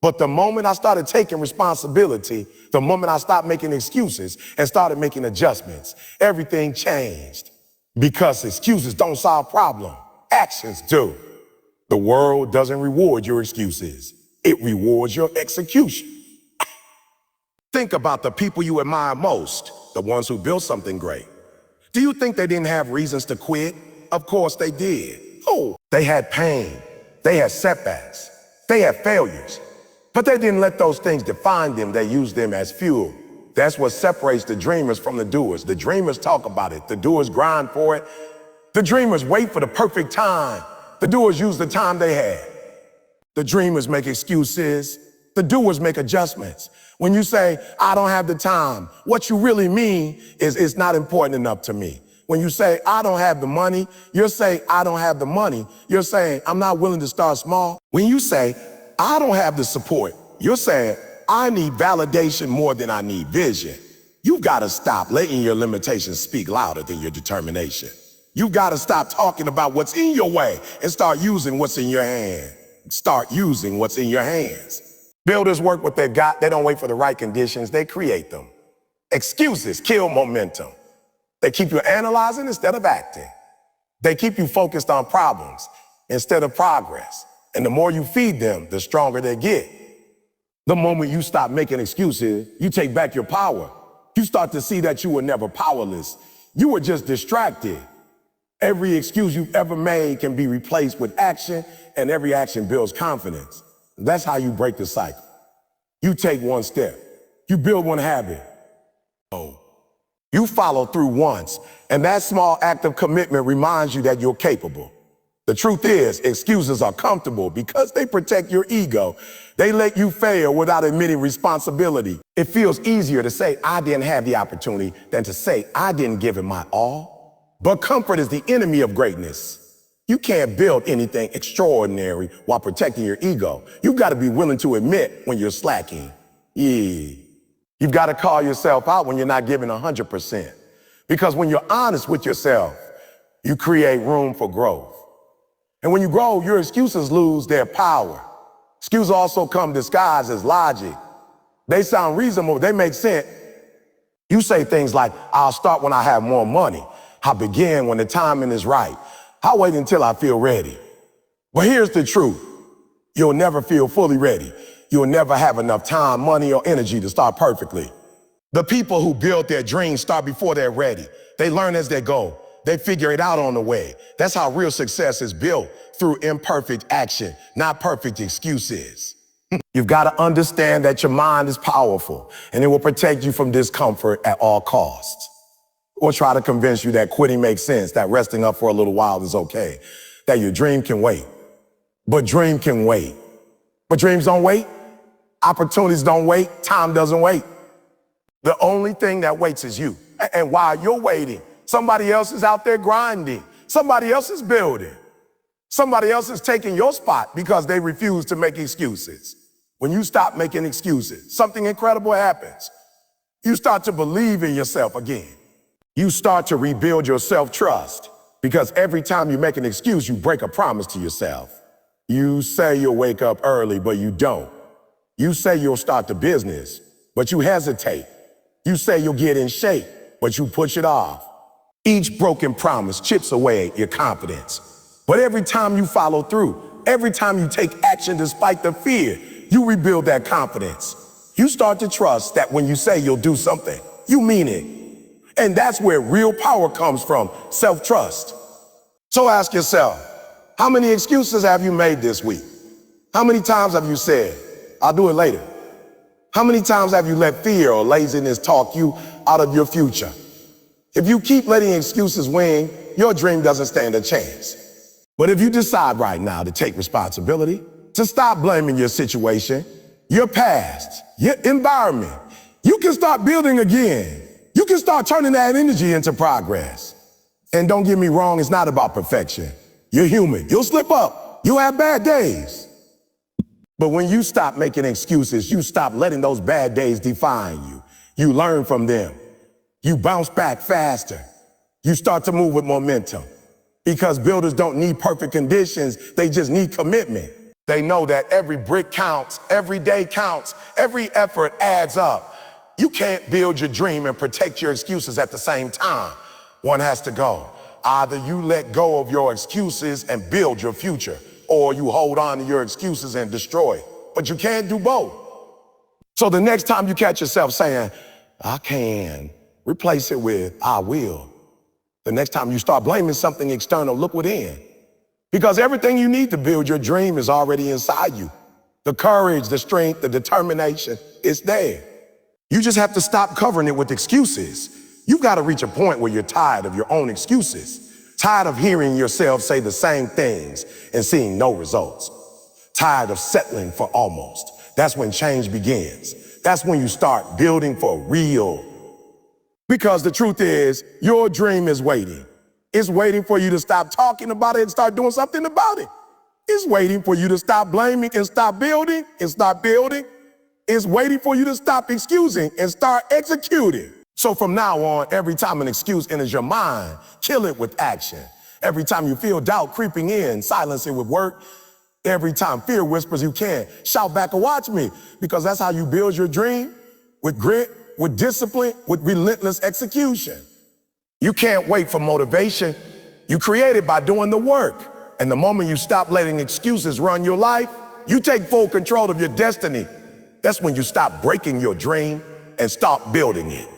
But the moment I started taking responsibility, the moment I stopped making excuses and started making adjustments, everything changed. Because excuses don't solve problems, actions do. The world doesn't reward your excuses. It rewards your execution. Think about the people you admire most, the ones who built something great. Do you think they didn't have reasons to quit? Of course they did. Oh, they had pain. They had setbacks. They had failures. But they didn't let those things define them. They used them as fuel. That's what separates the dreamers from the doers. The dreamers talk about it. The doers grind for it. The dreamers wait for the perfect time. The doers use the time they had. The dreamers make excuses. The doers make adjustments. When you say, I don't have the time, what you really mean is it's not important enough to me. When you say, I don't have the money, you're saying, I don't have the money. You're saying, I'm not willing to start small. When you say, I don't have the support, you're saying, I need validation more than I need vision. You've got to stop letting your limitations speak louder than your determination. You've got to stop talking about what's in your way and start using what's in your hand. Start using what's in your hands. Builders work what they've got. They don't wait for the right conditions. They create them. Excuses kill momentum. They keep you analyzing instead of acting. They keep you focused on problems instead of progress. And the more you feed them, the stronger they get. The moment you stop making excuses, you take back your power. You start to see that you were never powerless. You were just distracted. Every excuse you've ever made can be replaced with action, and every action builds confidence. That's how you break the cycle. You take one step. You build one habit. You follow through once, and that small act of commitment reminds you that you're capable. The truth is, excuses are comfortable because they protect your ego. They let you fail without admitting responsibility. It feels easier to say, I didn't have the opportunity than to say, I didn't give it my all. But comfort is the enemy of greatness. You can't build anything extraordinary while protecting your ego. You've got to be willing to admit when you're slacking. You've got to call yourself out when you're not giving 100%. Because when you're honest with yourself, you create room for growth. And when you grow, your excuses lose their power. Excuses also come disguised as logic. They sound reasonable, they make sense. You say things like, I'll start when I have more money. I'll begin when the timing is right. I'll wait until I feel ready. But here's the truth. You'll never feel fully ready. You'll never have enough time, money, or energy to start perfectly. The people who build their dreams start before they're ready. They learn as they go. They figure it out on the way. That's how real success is built, through imperfect action, not perfect excuses. You've got to understand that your mind is powerful and it will protect you from discomfort at all costs. Or try to convince you that quitting makes sense, that resting up for a little while is okay, that your dream can wait. But dream can wait. But dreams don't wait. Opportunities don't wait. Time doesn't wait. The only thing that waits is you. And while you're waiting, somebody else is out there grinding. Somebody else is building. Somebody else is taking your spot because they refuse to make excuses. When you stop making excuses, something incredible happens. You start to believe in yourself again. You start to rebuild your self-trust because every time you make an excuse, you break a promise to yourself. You say you'll wake up early, but you don't. You say you'll start the business, but you hesitate. You say you'll get in shape, but you push it off. Each broken promise chips away at your confidence. But every time you follow through, every time you take action despite the fear, you rebuild that confidence. You start to trust that when you say you'll do something, you mean it. And that's where real power comes from, self-trust. So ask yourself, how many excuses have you made this week? How many times have you said, I'll do it later? How many times have you let fear or laziness talk you out of your future? If you keep letting excuses win, your dream doesn't stand a chance. But if you decide right now to take responsibility, to stop blaming your situation, your past, your environment, you can start building again. You can start turning that energy into progress. And don't get me wrong, it's not about perfection. You're human. You'll slip up. You'll have bad days. But when you stop making excuses, you stop letting those bad days define you. You learn from them. You bounce back faster. You start to move with momentum. Because builders don't need perfect conditions, they just need commitment. They know that every brick counts, every day counts, every effort adds up. You can't build your dream and protect your excuses at the same time. One has to go. Either you let go of your excuses and build your future, or you hold on to your excuses and destroy it. But you can't do both. So the next time you catch yourself saying, I can, replace it with, I will. The next time you start blaming something external, look within. Because everything you need to build your dream is already inside you. The courage, the strength, the determination, it's there. You just have to stop covering it with excuses. You've got to reach a point where you're tired of your own excuses, tired of hearing yourself say the same things and seeing no results, tired of settling for almost. That's when change begins. That's when you start building for real. Because the truth is, your dream is waiting. It's waiting for you to stop talking about it and start doing something about it. It's waiting for you to stop blaming and stop building and start building. It's waiting for you to stop excusing and start executing. So from now on, every time an excuse enters your mind, kill it with action. Every time you feel doubt creeping in, silence it with work. Every time fear whispers you can't, shout back or watch me, because that's how you build your dream, with grit, with discipline, with relentless execution. You can't wait for motivation. You create it by doing the work. And the moment you stop letting excuses run your life, you take full control of your destiny. That's when you stop breaking your dream and start building it.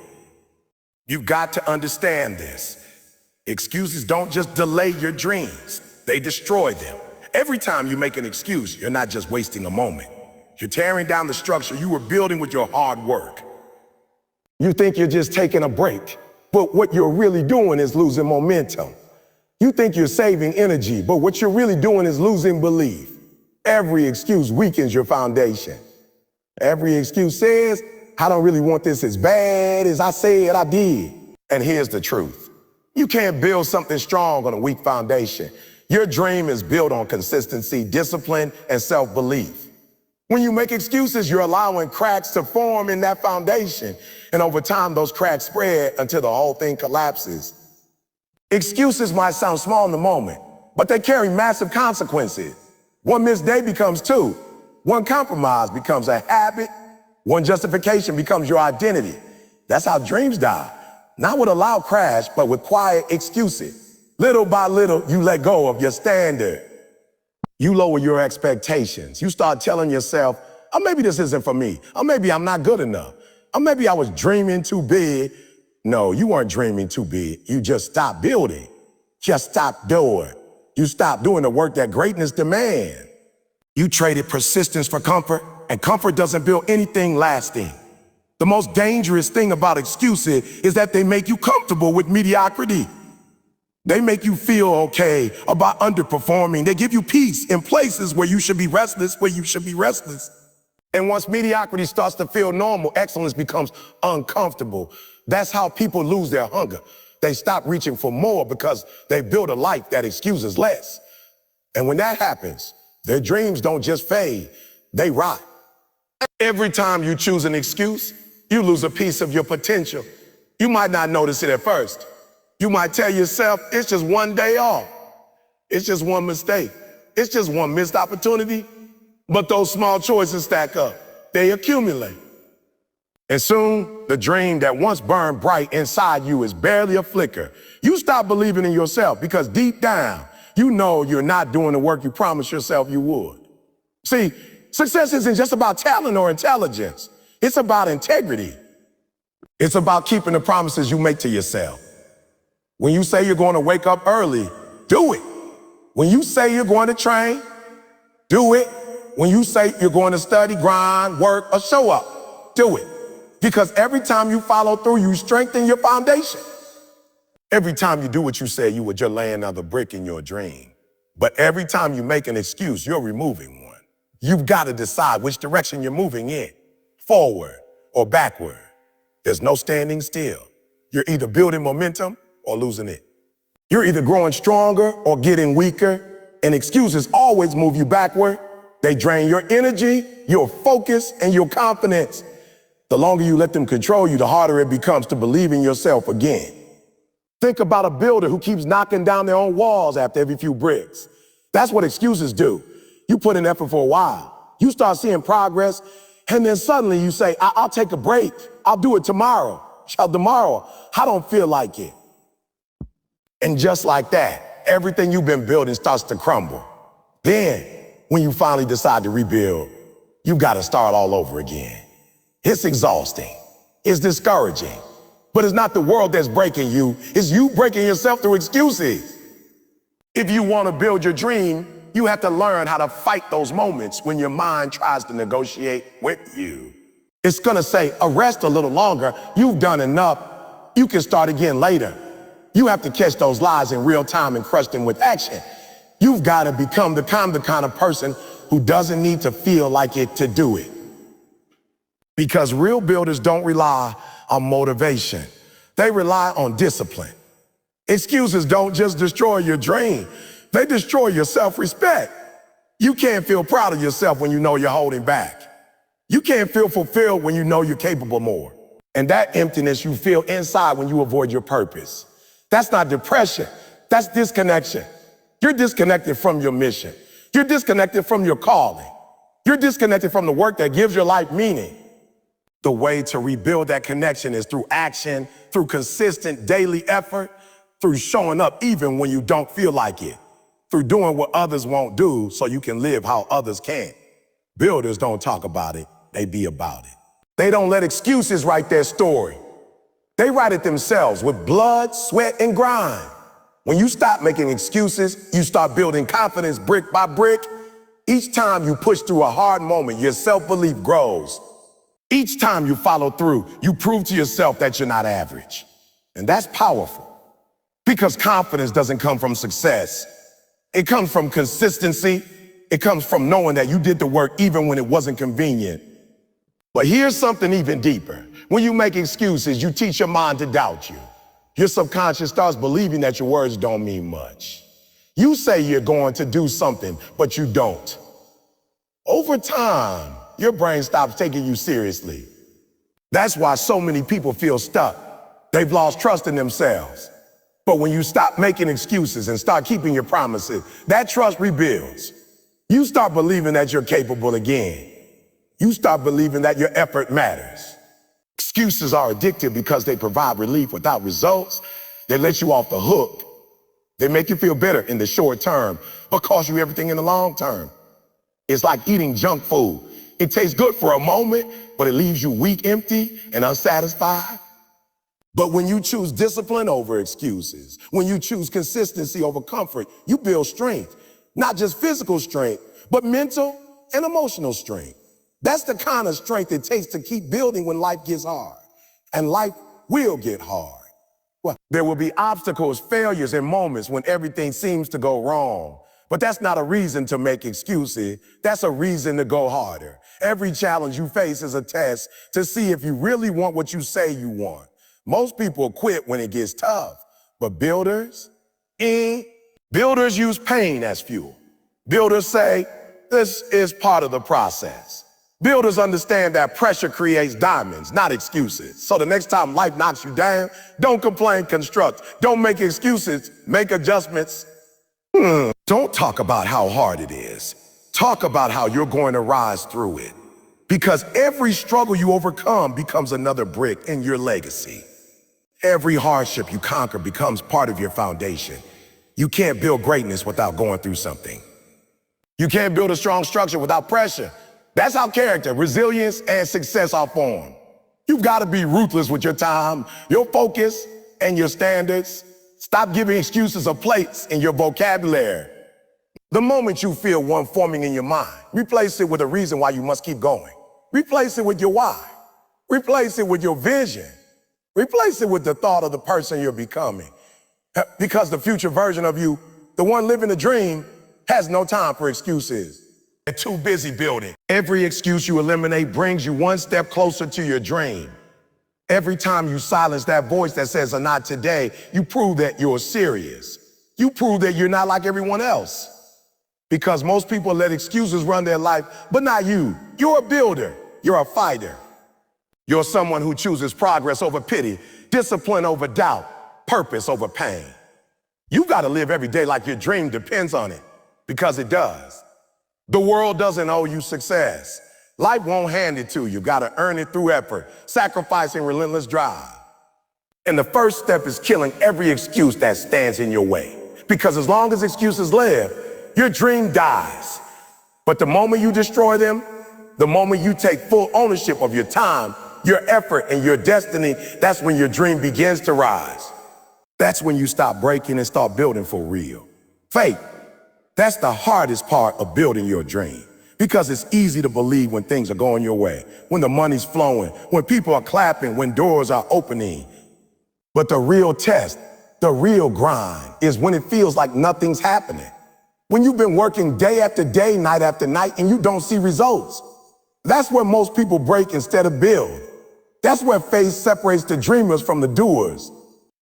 You've got to understand this. Excuses don't just delay your dreams, they destroy them. Every time you make an excuse, you're not just wasting a moment. You're tearing down the structure you were building with your hard work. You think you're just taking a break, but what you're really doing is losing momentum. You think you're saving energy, but what you're really doing is losing belief. Every excuse weakens your foundation. Every excuse says, I don't really want this as bad as I said I did. And here's the truth. You can't build something strong on a weak foundation. Your dream is built on consistency, discipline, and self-belief. When you make excuses, you're allowing cracks to form in that foundation. And over time, those cracks spread until the whole thing collapses. Excuses might sound small in the moment, but they carry massive consequences. One missed day becomes two. One compromise becomes a habit. One justification becomes your identity. That's how dreams die. Not with a loud crash, but with quiet excuses. Little by little, you let go of your standard. You lower your expectations. You start telling yourself, oh, maybe this isn't for me. Or maybe I'm not good enough. Or maybe I was dreaming too big. No, you weren't dreaming too big. You just stopped building. Just stopped doing. You stopped doing the work that greatness demands. You traded persistence for comfort, and comfort doesn't build anything lasting. The most dangerous thing about excuses is that they make you comfortable with mediocrity. They make you feel okay about underperforming. They give you peace in places where you should be restless, And once mediocrity starts to feel normal, excellence becomes uncomfortable. That's how people lose their hunger. They stop reaching for more because they build a life that excuses less. And when that happens, their dreams don't just fade, they rot. Every time you choose an excuse, you lose a piece of your potential. You might not notice it at first. You might tell yourself, it's just one day off. It's just one mistake. It's just one missed opportunity. But those small choices stack up. They accumulate. And soon, the dream that once burned bright inside you is barely a flicker. You stop believing in yourself because deep down, you know you're not doing the work you promised yourself you would. See, success isn't just about talent or intelligence. It's about integrity. It's about keeping the promises you make to yourself. When you say you're going to wake up early, do it. When you say you're going to train, do it. When you say you're going to study, grind, work, or show up, do it. Because every time you follow through, you strengthen your foundation. Every time you do what you said you would, you're laying another brick in your dream. But every time you make an excuse, you're removing one. You've got to decide which direction you're moving in, forward or backward. There's no standing still. You're either building momentum or losing it. You're either growing stronger or getting weaker, and excuses always move you backward. They drain your energy, your focus, and your confidence. The longer you let them control you, the harder it becomes to believe in yourself again. Think about a builder who keeps knocking down their own walls after every few bricks. That's what excuses do. You put in effort for a while. You start seeing progress, and then suddenly you say, I'll take a break. I'll do it tomorrow. Tomorrow, I don't feel like it. And just like that, everything you've been building starts to crumble. Then, when you finally decide to rebuild, you've got to start all over again. It's exhausting. It's discouraging. But it's not the world that's breaking you. It's you breaking yourself through excuses. If you want to build your dream, You have to learn how to fight those moments when your mind tries to negotiate with you. It's gonna say, rest a little longer. You've done enough. You can start again later. You have to catch those lies in real time and crush them with action. You've got to become the kind of person who doesn't need to feel like it to do it. Because real builders don't rely on motivation. They rely on discipline. Excuses don't just destroy your dream. They destroy your self-respect. You can't feel proud of yourself when you know you're holding back. You can't feel fulfilled when you know you're capable more. And that emptiness you feel inside when you avoid your purpose. That's not depression. That's disconnection. You're disconnected from your mission. You're disconnected from your calling. You're disconnected from the work that gives your life meaning. The way to rebuild that connection is through action, through consistent daily effort, through showing up even when you don't feel like it, through doing what others won't do so you can live how others can't. Builders don't talk about it, they be about it. They don't let excuses write their story. They write it themselves with blood, sweat, and grind. When you stop making excuses, you start building confidence brick by brick. Each time you push through a hard moment, your self-belief grows. Each time you follow through, you prove to yourself that you're not average. And that's powerful. Because confidence doesn't come from success. It comes from consistency. It comes from knowing that you did the work even when it wasn't convenient. But here's something even deeper. When you make excuses, you teach your mind to doubt you. Your subconscious starts believing that your words don't mean much. You say you're going to do something, but you don't. Over time, your brain stops taking you seriously. That's why so many people feel stuck. They've lost trust in themselves. But when you stop making excuses and start keeping your promises, that trust rebuilds. You start believing that you're capable again. You start believing that your effort matters. Excuses are addictive because they provide relief without results. They let you off the hook. They make you feel better in the short term, but cost you everything in the long term. It's like eating junk food. It tastes good for a moment, but it leaves you weak, empty, and unsatisfied. But when you choose discipline over excuses, when you choose consistency over comfort, you build strength. Not just physical strength, but mental and emotional strength. That's the kind of strength it takes to keep building when life gets hard. And life will get hard. Well, there will be obstacles, failures, and moments when everything seems to go wrong. But that's not a reason to make excuses. That's a reason to go harder. Every challenge you face is a test to see if you really want what you say you want. Most people quit when it gets tough, but builders use pain as fuel. Builders say, this is part of the process. Builders understand that pressure creates diamonds, not excuses. So the next time life knocks you down, don't complain, construct. Don't make excuses, make adjustments. Don't talk about how hard it is. Talk about how you're going to rise through it. Because every struggle you overcome becomes another brick in your legacy. Every hardship you conquer becomes part of your foundation. You can't build greatness without going through something. You can't build a strong structure without pressure. That's how character, resilience, and success are formed. You've got to be ruthless with your time, your focus, and your standards. Stop giving excuses a place in your vocabulary. The moment you feel one forming in your mind, replace it with a reason why you must keep going. Replace it with your why. Replace it with your vision. Replace it with the thought of the person you're becoming. Because the future version of you, the one living the dream, has no time for excuses. They're too busy building. Every excuse you eliminate brings you one step closer to your dream. Every time you silence that voice that says, not today, you prove that you're serious. You prove that you're not like everyone else. Because most people let excuses run their life, but not you. You're a builder. You're a fighter. You're someone who chooses progress over pity, discipline over doubt, purpose over pain. You've got to live every day like your dream depends on it, because it does. The world doesn't owe you success. Life won't hand it to you. You've got to earn it through effort, sacrifice, and relentless drive. And the first step is killing every excuse that stands in your way. Because as long as excuses live, your dream dies. But the moment you destroy them, the moment you take full ownership of your time, your effort, and your destiny, that's when your dream begins to rise. That's when you stop breaking and start building for real. Faith. That's the hardest part of building your dream. Because it's easy to believe when things are going your way, when the money's flowing, when people are clapping, when doors are opening. But the real test, the real grind, is when it feels like nothing's happening. When you've been working day after day, night after night, and you don't see results. That's where most people break instead of build. That's where faith separates the dreamers from the doers.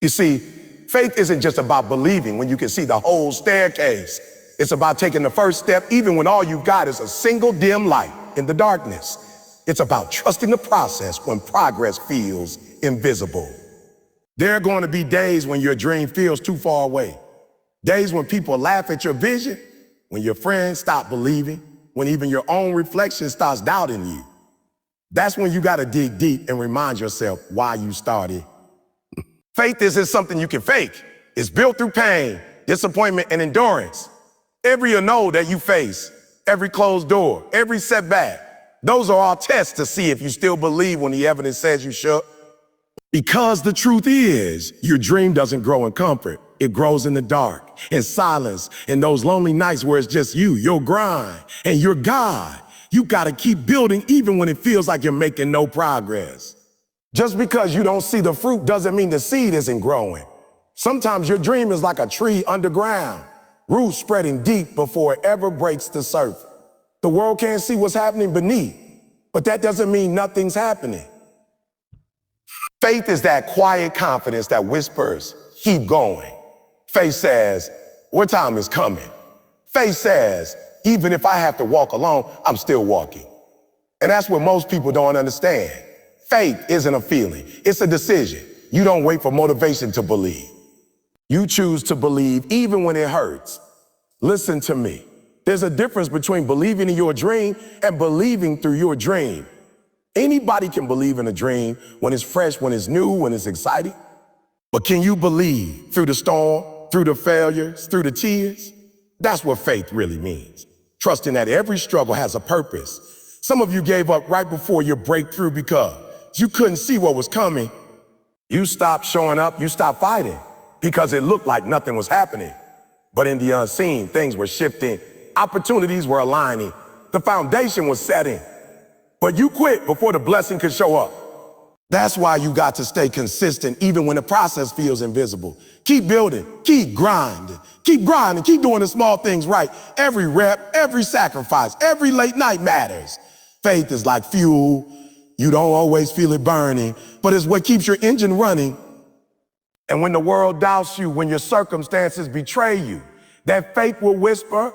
You see, faith isn't just about believing when you can see the whole staircase. It's about taking the first step even when all you've got is a single dim light in the darkness. It's about trusting the process when progress feels invisible. There are going to be days when your dream feels too far away. Days when people laugh at your vision, when your friends stop believing, when even your own reflection starts doubting you. That's when you got to dig deep and remind yourself why you started. Faith isn't something you can fake. It's built through pain, disappointment, and endurance. Every no that you face, every closed door, every setback, those are all tests to see if you still believe when the evidence says you should. Because the truth is, your dream doesn't grow in comfort. It grows in the dark, in silence, in those lonely nights where it's just you, your grind, and your God. You gotta keep building even when it feels like you're making no progress. Just because you don't see the fruit doesn't mean the seed isn't growing. Sometimes your dream is like a tree underground, roots spreading deep before it ever breaks the surface. The world can't see what's happening beneath, but that doesn't mean nothing's happening. Faith is that quiet confidence that whispers, keep going. Faith says, what time is coming? Faith says, even if I have to walk alone, I'm still walking. And that's what most people don't understand. Faith isn't a feeling, it's a decision. You don't wait for motivation to believe. You choose to believe even when it hurts. Listen to me. There's a difference between believing in your dream and believing through your dream. Anybody can believe in a dream when it's fresh, when it's new, when it's exciting. But can you believe through the storm, through the failures, through the tears? That's what faith really means. Trusting that every struggle has a purpose. Some of you gave up right before your breakthrough because you couldn't see what was coming. You stopped showing up, you stopped fighting because it looked like nothing was happening. But in the unseen, things were shifting, opportunities were aligning, the foundation was setting. But you quit before the blessing could show up. That's why you got to stay consistent even when the process feels invisible. Keep building, keep grinding, keep doing the small things right. Every rep, every sacrifice, every late night matters. Faith is like fuel. You don't always feel it burning, but it's what keeps your engine running. And when the world doubts you, when your circumstances betray you, that faith will whisper,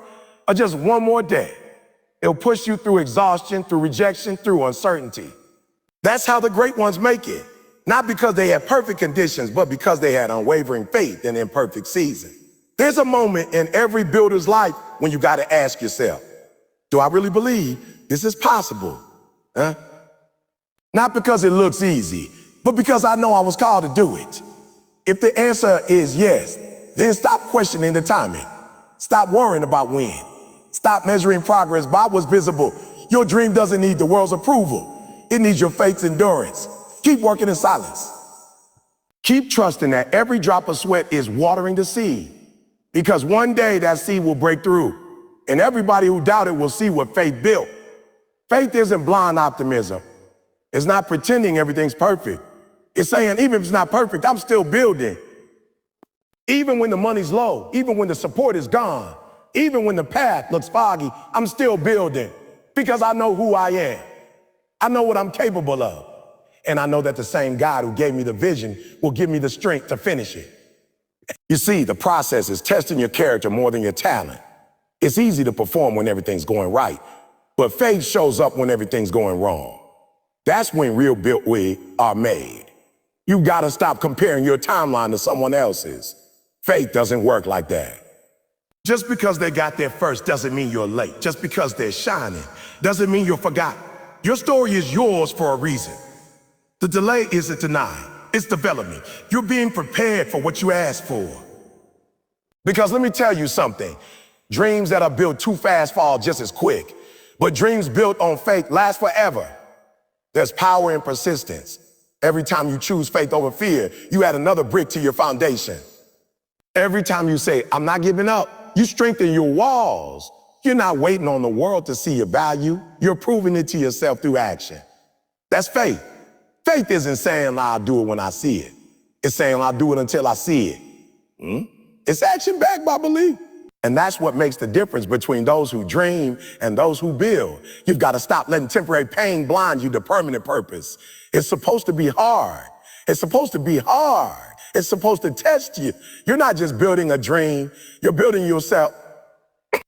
just one more day. It'll push you through exhaustion, through rejection, through uncertainty. That's how the great ones make it. Not because they had perfect conditions, but because they had unwavering faith in imperfect season. There's a moment in every builder's life when you got to ask yourself, do I really believe this is possible? Not because it looks easy, but because I know I was called to do it. If the answer is yes, then stop questioning the timing. Stop worrying about when. Stop measuring progress by what's visible. Your dream doesn't need the world's approval. It needs your faith's endurance. Keep working in silence. Keep trusting that every drop of sweat is watering the seed. Because one day that seed will break through. And everybody who doubted will see what faith built. Faith isn't blind optimism. It's not pretending everything's perfect. It's saying, even if it's not perfect, I'm still building. Even when the money's low, even when the support is gone, even when the path looks foggy, I'm still building because I know who I am. I know what I'm capable of. And I know that the same God who gave me the vision will give me the strength to finish it. You see, the process is testing your character more than your talent. It's easy to perform when everything's going right, but faith shows up when everything's going wrong. That's when real built are made. You gotta stop comparing your timeline to someone else's. Faith doesn't work like that. Just because they got there first doesn't mean you're late. Just because they're shining doesn't mean you're forgotten. Your story is yours for a reason. The delay isn't denied, it's development. You're being prepared for what you asked for. Because let me tell you something, dreams that are built too fast fall just as quick, but dreams built on faith last forever. There's power in persistence. Every time you choose faith over fear, you add another brick to your foundation. Every time you say, I'm not giving up, You strengthen your walls. You're not waiting on the world to see your value. You're proving it to yourself through action. That's faith. Faith isn't saying I'll do it when I see it. It's saying I'll do it until I see it. It's action backed by belief. And that's what makes the difference between those who dream and those who build. You've got to stop letting temporary pain blind you to permanent purpose. It's supposed to be hard. It's supposed to be hard. It's supposed to test you. You're not just building a dream, you're building yourself.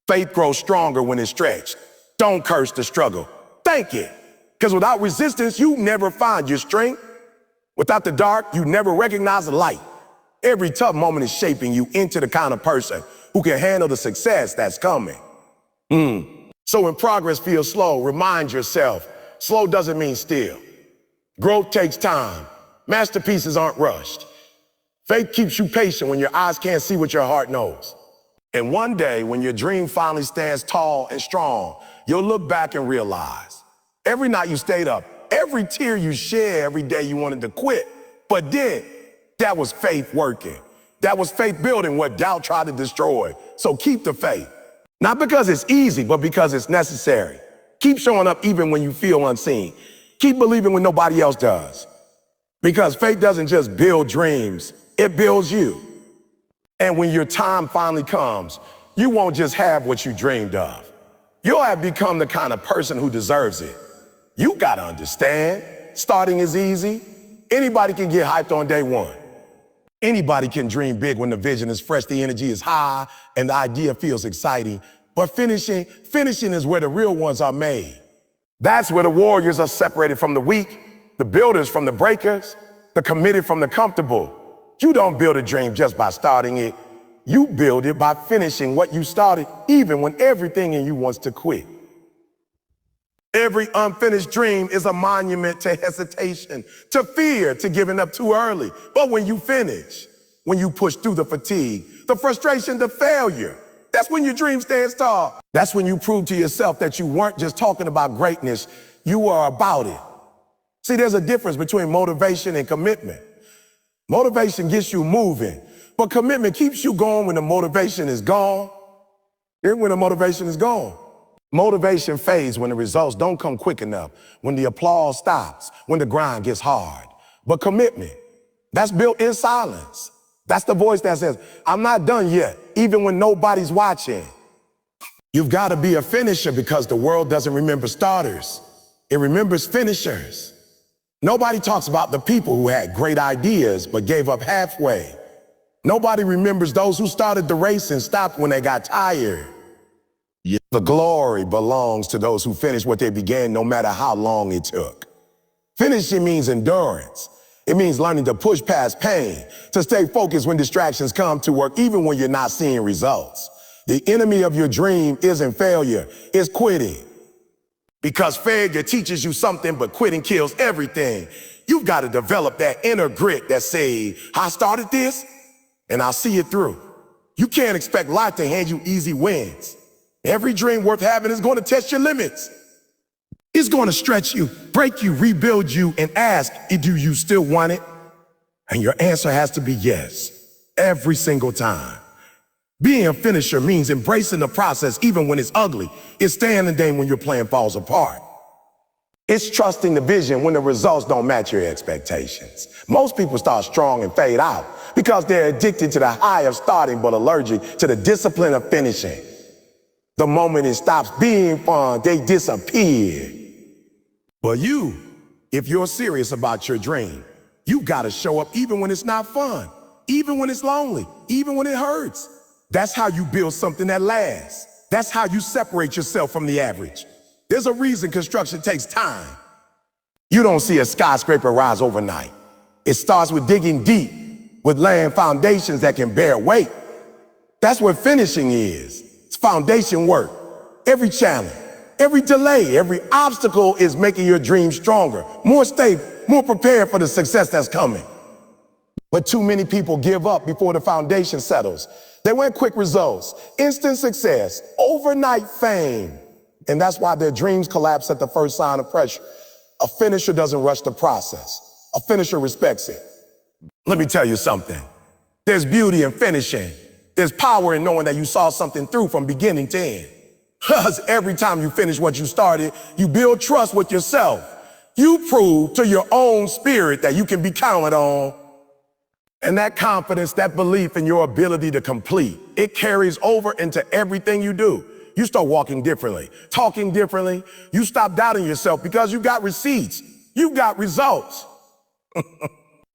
Faith grows stronger when it's stretched. Don't curse the struggle. Thank it. Because without resistance, you never find your strength. Without the dark, you never recognize the light. Every tough moment is shaping you into the kind of person who can handle the success that's coming. So when progress feels slow, remind yourself, slow doesn't mean still. Growth takes time. Masterpieces aren't rushed. Faith keeps you patient when your eyes can't see what your heart knows. And one day, when your dream finally stands tall and strong, you'll look back and realize every night you stayed up, every tear you shed, every day you wanted to quit, but did. That was faith working. That was faith building what doubt tried to destroy. So keep the faith. Not because it's easy, but because it's necessary. Keep showing up even when you feel unseen. Keep believing when nobody else does. Because faith doesn't just build dreams, it builds you. And when your time finally comes, you won't just have what you dreamed of. You'll have become the kind of person who deserves it. You gotta understand, starting is easy. Anybody can get hyped on day one. Anybody can dream big when the vision is fresh, the energy is high, and the idea feels exciting. But finishing is where the real ones are made. That's where the warriors are separated from the weak, the builders from the breakers, the committed from the comfortable. You don't build a dream just by starting it. You build it by finishing what you started, even when everything in you wants to quit. Every unfinished dream is a monument to hesitation, to fear, to giving up too early. But when you finish, when you push through the fatigue, the frustration, the failure, that's when your dream stands tall. That's when you prove to yourself that you weren't just talking about greatness, you are about it. See, there's a difference between motivation and commitment. Motivation gets you moving, but commitment keeps you going when the motivation is gone. Even when the motivation is gone. Motivation fades when the results don't come quick enough, when the applause stops, when the grind gets hard. But commitment, that's built in silence. That's the voice that says, I'm not done yet, even when nobody's watching. You've got to be a finisher because the world doesn't remember starters. It remembers finishers. Nobody talks about the people who had great ideas but gave up halfway. Nobody remembers those who started the race and stopped when they got tired. The glory belongs to those who finish what they began, no matter how long it took. Finishing means endurance. It means learning to push past pain, to stay focused when distractions come to work, even when you're not seeing results. The enemy of your dream isn't failure, it's quitting. Because failure teaches you something, but quitting kills everything. You've got to develop that inner grit that says, I started this, and I'll see it through. You can't expect life to hand you easy wins. Every dream worth having is going to test your limits. It's going to stretch you, break you, rebuild you, and ask, do you still want it? And your answer has to be yes, every single time. Being a finisher means embracing the process even when it's ugly. It's staying the day when your plan falls apart. It's trusting the vision when the results don't match your expectations. Most people start strong and fade out because they're addicted to the high of starting but allergic to the discipline of finishing. The moment it stops being fun, they disappear. But you, if you're serious about your dream, you gotta show up even when it's not fun, even when it's lonely, even when it hurts. That's how you build something that lasts. That's how you separate yourself from the average. There's a reason construction takes time. You don't see a skyscraper rise overnight. It starts with digging deep, with laying foundations that can bear weight. That's what finishing is. It's foundation work. Every challenge, every delay, every obstacle is making your dream stronger, more stable, more prepared for the success that's coming. But too many people give up before the foundation settles. They want quick results, instant success, overnight fame. And that's why their dreams collapse at the first sign of pressure. A finisher doesn't rush the process. A finisher respects it. Let me tell you something. There's beauty in finishing, There's power in knowing that you saw something through from beginning to end. Because every time you finish what you started, you build trust with yourself. You prove to your own spirit that you can be counted on. And that confidence, that belief in your ability to complete, it carries over into everything you do. You start walking differently, talking differently. You stop doubting yourself because you got receipts. You got results.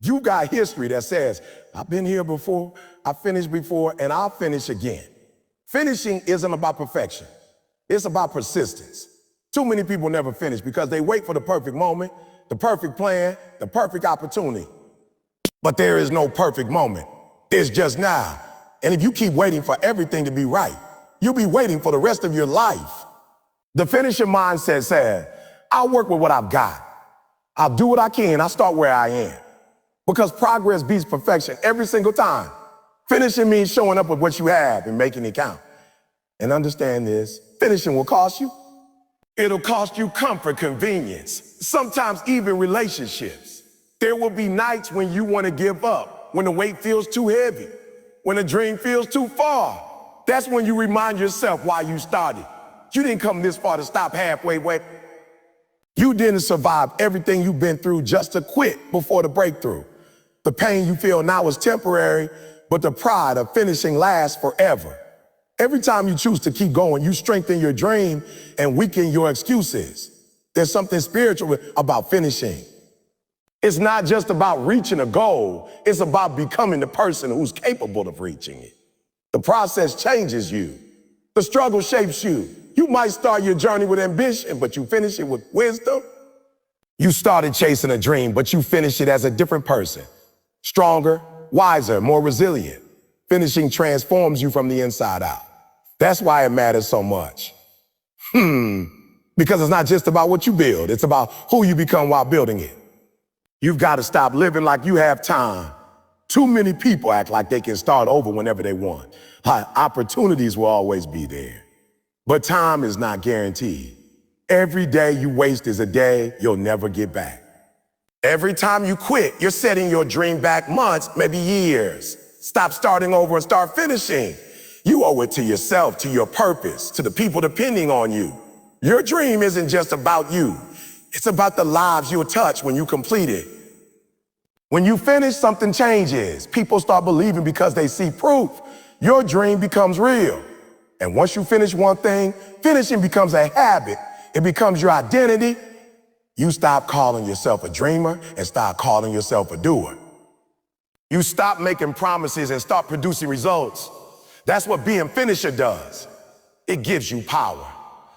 You got history that says, I've been here before, I finished before, and I'll finish again. Finishing isn't about perfection. It's about persistence. Too many people never finish because they wait for the perfect moment, the perfect plan, the perfect opportunity. But there is no perfect moment. There's just now. And if you keep waiting for everything to be right, you'll be waiting for the rest of your life. The finisher mindset says, I'll work with what I've got. I'll do what I can. I'll start where I am. Because progress beats perfection every single time. Finishing means showing up with what you have and making it count. And understand this, finishing will cost you. It'll cost you comfort, convenience, sometimes even relationships. There will be nights when you want to give up, when the weight feels too heavy, when the dream feels too far. That's when you remind yourself why you started. You didn't come this far to stop halfway. You didn't survive everything you've been through just to quit before the breakthrough. The pain you feel now is temporary, but the pride of finishing lasts forever. Every time you choose to keep going, you strengthen your dream and weaken your excuses. There's something spiritual about finishing. It's not just about reaching a goal. It's about becoming the person who's capable of reaching it. The process changes you. The struggle shapes you. You might start your journey with ambition, but you finish it with wisdom. You started chasing a dream, but you finish it as a different person. Stronger, wiser, more resilient. Finishing transforms you from the inside out. That's why it matters so much. Because it's not just about what you build. It's about who you become while building it. You've got to stop living like you have time. Too many people act like they can start over whenever they want. Opportunities will always be there. But time is not guaranteed. Every day you waste is a day you'll never get back. Every time you quit, you're setting your dream back months, maybe years. Stop starting over and start finishing. You owe it to yourself, to your purpose, to the people depending on you. Your dream isn't just about you. It's about the lives you'll touch when you complete it. When you finish, something changes. People start believing because they see proof. Your dream becomes real. And once you finish one thing, finishing becomes a habit. It becomes your identity. You stop calling yourself a dreamer and start calling yourself a doer. You stop making promises and start producing results. That's what being finisher does. It gives you power.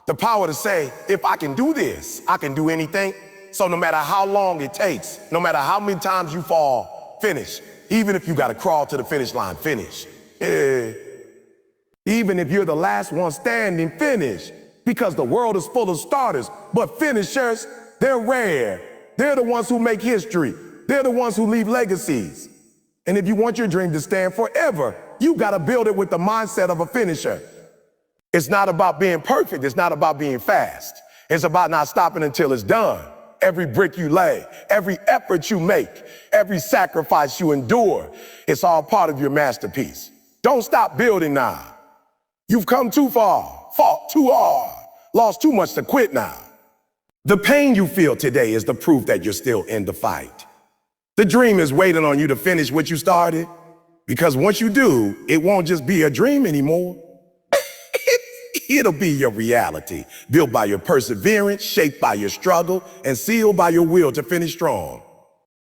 The power to say, if I can do this, I can do anything. So no matter how long it takes, no matter how many times you fall, finish. Even if you got to crawl to the finish line, finish. Even if you're the last one standing, finish. Because the world is full of starters, but finishers, they're rare. They're the ones who make history. They're the ones who leave legacies. And if you want your dream to stand forever, you got to build it with the mindset of a finisher. It's not about being perfect. It's not about being fast. It's about not stopping until it's done. Every brick you lay, every effort you make, every sacrifice you endure, it's all part of your masterpiece. Don't stop building now. You've come too far, fought too hard, lost too much to quit now. The pain you feel today is the proof that you're still in the fight. The dream is waiting on you to finish what you started, because once you do, it won't just be a dream anymore. It'll be your reality, built by your perseverance, shaped by your struggle, and sealed by your will to finish strong.